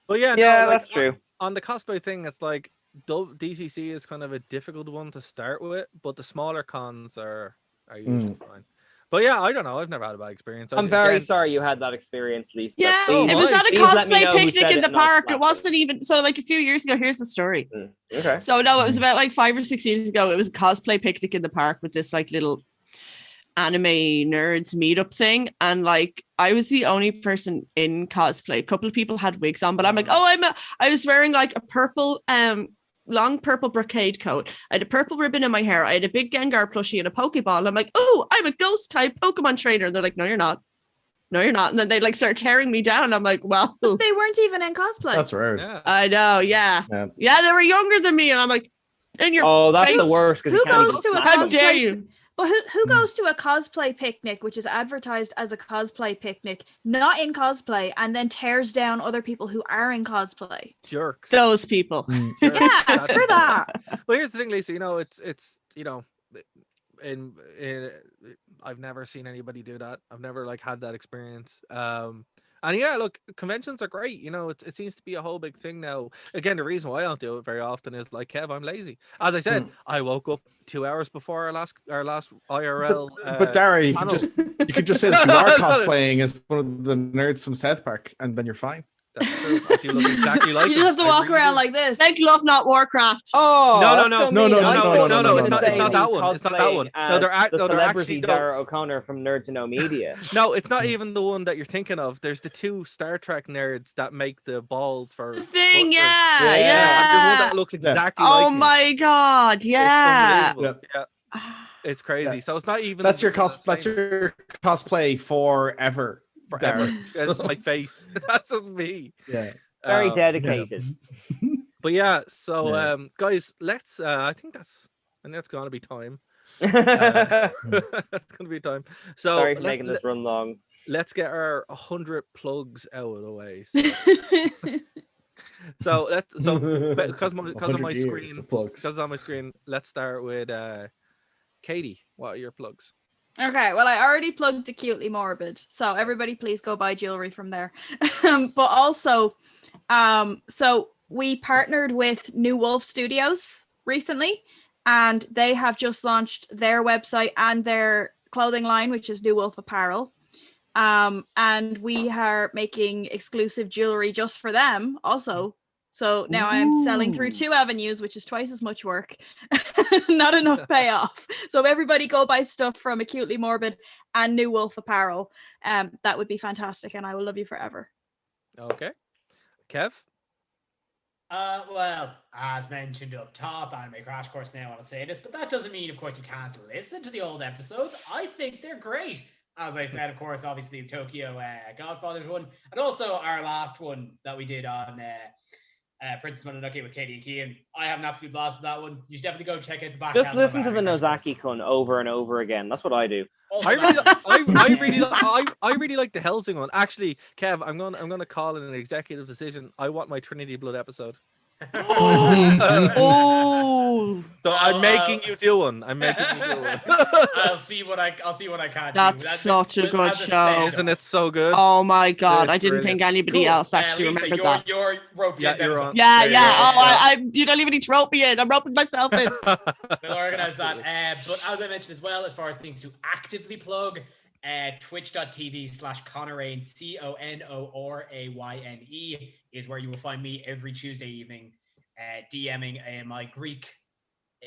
S10: yeah,
S7: no, like,
S10: that's true.
S7: On the cosplay thing, it's like DCC is kind of a difficult one to start with, but the smaller cons are usually fine. But yeah, I don't know. I've never had a bad experience.
S10: I'm very sorry you had that experience, Lisa.
S11: Yeah,
S10: Please-
S11: it was at a
S10: please let me
S11: cosplay
S10: know who
S11: picnic
S10: said
S11: in
S10: it
S11: the
S10: and I'll
S11: park.
S10: slap
S11: It wasn't even so. Like a few years ago, here's the story.
S10: Okay.
S11: So no, it was about like 5 or 6 years ago. It was a cosplay picnic in the park with this like little anime nerds meetup thing, and like I was the only person in cosplay. A couple of people had wigs on, but I'm like, I was wearing like a purple long purple brocade coat. I had a purple ribbon in my hair. I had a big Gengar plushie and a Pokeball. I'm like, oh, I'm a ghost type Pokemon trainer. And they're like, no, you're not. No, you're not. And then they like start tearing me down. I'm like, well,
S8: they weren't even in cosplay.
S9: That's weird.
S7: Yeah.
S11: I know. Yeah. Yeah, they were younger than me. And I'm like, in your
S10: that's
S11: face.
S10: the worst.
S8: Who goes to a
S11: How
S8: cosplay?
S11: dare you?
S8: But who goes to a cosplay picnic, which is advertised as a cosplay picnic, not in cosplay, and then tears down other people who are in cosplay?
S7: Jerks.
S11: Those people.
S8: Yeah, screw that.
S7: Well, here's the thing, Lisa. It's in I've never seen anybody do that. I've never like had that experience. And yeah, look, conventions are great. It seems to be a whole big thing now. Again, the reason why I don't do it very often is like, Kev, I'm lazy. As I said, I woke up 2 hours before our last IRL.
S9: But Dara, you
S7: panel.
S9: could just say that you are cosplaying as one of the nerds from South Park, and then you're fine.
S7: That's true. I do look exactly like
S8: You just have to walk around like this.
S11: Make love, not Warcraft.
S10: Oh,
S7: No,
S10: that's
S7: no,
S10: so
S7: no,
S10: mean.
S7: no,
S10: I
S7: no,
S10: thought
S7: no,
S10: you
S7: no, no,
S10: were
S7: it's not
S10: saying
S7: that one. It's not that one.
S10: cosplaying
S7: No, they're
S10: as the
S7: actually
S10: celebrity Dara O'Connor from Nerd to Know Media.
S7: No, it's not even the one that you're thinking of. There's the two Star Trek nerds that make the balls for
S11: The thing,
S7: Butler.
S11: yeah.
S7: And there's one that looks exactly like
S11: Oh
S7: me.
S11: my God.
S7: It's
S11: Yeah.
S7: unbelievable. Yeah. It's crazy.
S9: Yeah.
S7: So it's not even.
S9: That's your
S7: the
S9: That's
S7: same
S9: your cosplay forever.
S7: forever.
S9: Darren.
S7: It's just my face. That's just me.
S9: Yeah.
S10: Very
S7: Um,
S10: dedicated.
S7: But yeah, so
S9: Yeah.
S7: guys, let's I think it's gonna be time. That's gonna be time. So
S10: Sorry for making this run long.
S7: let's get our 100 plugs out of the way. So because on my screen, because on my screen, let's start with Katie. What are your plugs?
S8: Okay, well, I already plugged Acutely Morbid, so everybody please go buy jewelry from there. But also, so we partnered with New Wolf Studios recently, and they have just launched their website and their clothing line, which is New Wolf Apparel. And we are making exclusive jewelry just for them also. So now I'm selling through 2 avenues, which is twice as much work. Not enough payoff. So everybody go buy stuff from Acutely Morbid and New Wolf Apparel. That would be fantastic, and I will love you forever.
S7: Okay, Kev.
S12: Well, as mentioned up top, Anime Crash Course now, I'll say this, but that doesn't mean, of course, you can't listen to the old episodes. I think they're great. As I said, of course, obviously the Tokyo Godfathers one, and also our last one that we did on Princess Mononoke with Katie and Kian. I have an absolute blast for that one. You should definitely go check out the back.
S10: Just listen to the Nozaki-kun over and over again. That's what I do.
S7: I really like the Helsing one. Actually, Kev, I'm gonna call it an executive decision. I want my Trinity Blood episode.
S11: Oh,
S7: So I'm making you do one. I'm making you do one.
S12: I'll see what I can do.
S11: that's such a good show.
S7: Isn't it so good?
S11: Oh my god,
S7: It's
S11: I didn't
S7: brilliant.
S11: think anybody else actually
S12: Lisa,
S11: remembered that.
S12: You're roped
S7: Yeah,
S12: in.
S7: you're on.
S11: Yeah,
S7: There
S11: yeah.
S7: you go.
S11: I you don't even need to rope me in. I'm roping myself in.
S12: We'll organize that. But as I mentioned as well, as far as things to actively plug, twitch.tv/Conorayne, CONORAYNE is where you will find me every Tuesday evening, DMing my Greek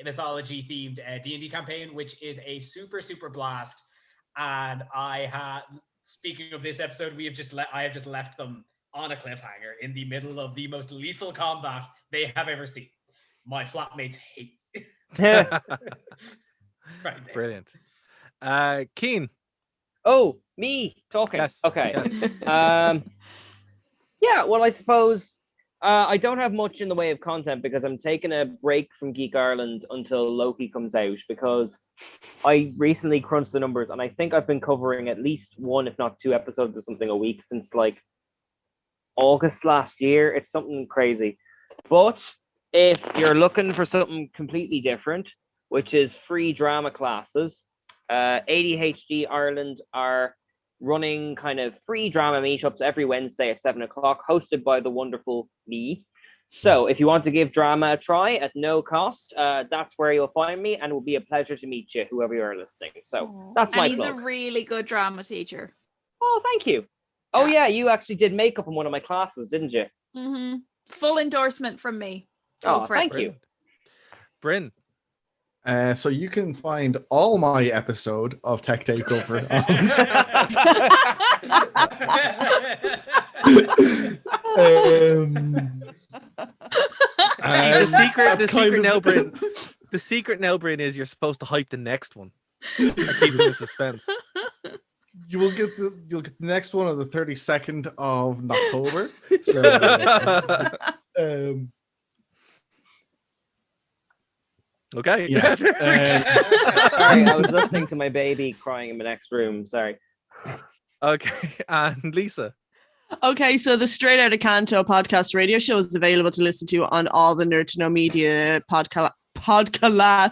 S12: mythology themed D&D campaign, which is a super blast. And speaking of this episode, I have just left them on a cliffhanger in the middle of the most lethal combat they have ever seen. My flatmates hate me. Right there.
S7: Brilliant. Keen.
S10: Oh, me talking.
S7: Yes.
S10: Okay.
S7: Yes.
S10: Yeah, well, I suppose I don't have much in the way of content because I'm taking a break from Geek Ireland until Loki comes out, because I recently crunched the numbers and I think I've been covering at least 1, if not 2 episodes or something a week since like August last year. It's something crazy. But if you're looking for something completely different, which is free drama classes, ADHD Ireland are running kind of free drama meetups every Wednesday at 7 o'clock, hosted by the wonderful me. So if you want to give drama a try at no cost, that's where you'll find me, and it will be a pleasure to meet you, whoever you are listening. So that's my
S8: And he's
S10: plug.
S8: a really good drama teacher.
S10: Oh, thank you. Oh yeah, you actually did makeup in one of my classes, didn't you?
S8: Mm-hmm. Full endorsement from me. Go
S10: Oh,
S8: for it.
S10: thank you.
S7: Bryn.
S9: So you can find all my episode of Tech Takeover
S7: The secret now, Bryn. The secret now, Bryn, is you're supposed to hype the next one. I keep it in suspense.
S9: You'll get the next one on the 32nd of October. So,
S7: okay.
S9: Yeah.
S10: Sorry, I was listening to my baby crying in the next room. Sorry.
S7: Okay, and Lisa.
S11: Okay, so the Straight Outta Canto podcast radio show is available to listen to on all the Nerd to Know Media podcast platforms.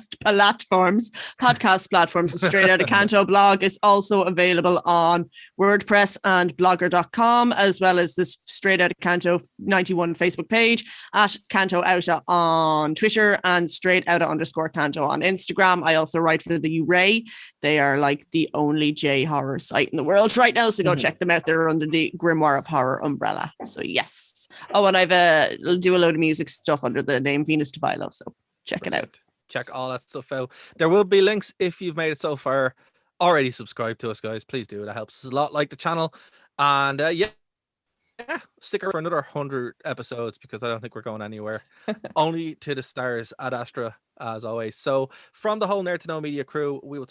S11: The Straight Outta Canto blog is also available on WordPress and blogger.com, as well as this Straight Outta Canto 91 Facebook page, at Canto Outa on Twitter, and Straight Outta_Canto on Instagram. I also write for the Uray. They are like the only J horror site in the world right now, so go check them out. They're under the Grimoire of Horror umbrella. So yes. Oh, and I've do a load of music stuff under the name Venus Devilo, so check it out.
S7: Check all that stuff out. There will be links if you've made it so far. Already subscribe to us, guys. Please do. That helps us a lot. Like the channel. And yeah, stick around for another 100 episodes because I don't think we're going anywhere. Only to the stars ad Astra, as always. So from the whole Nerd to Know Media crew, we will talk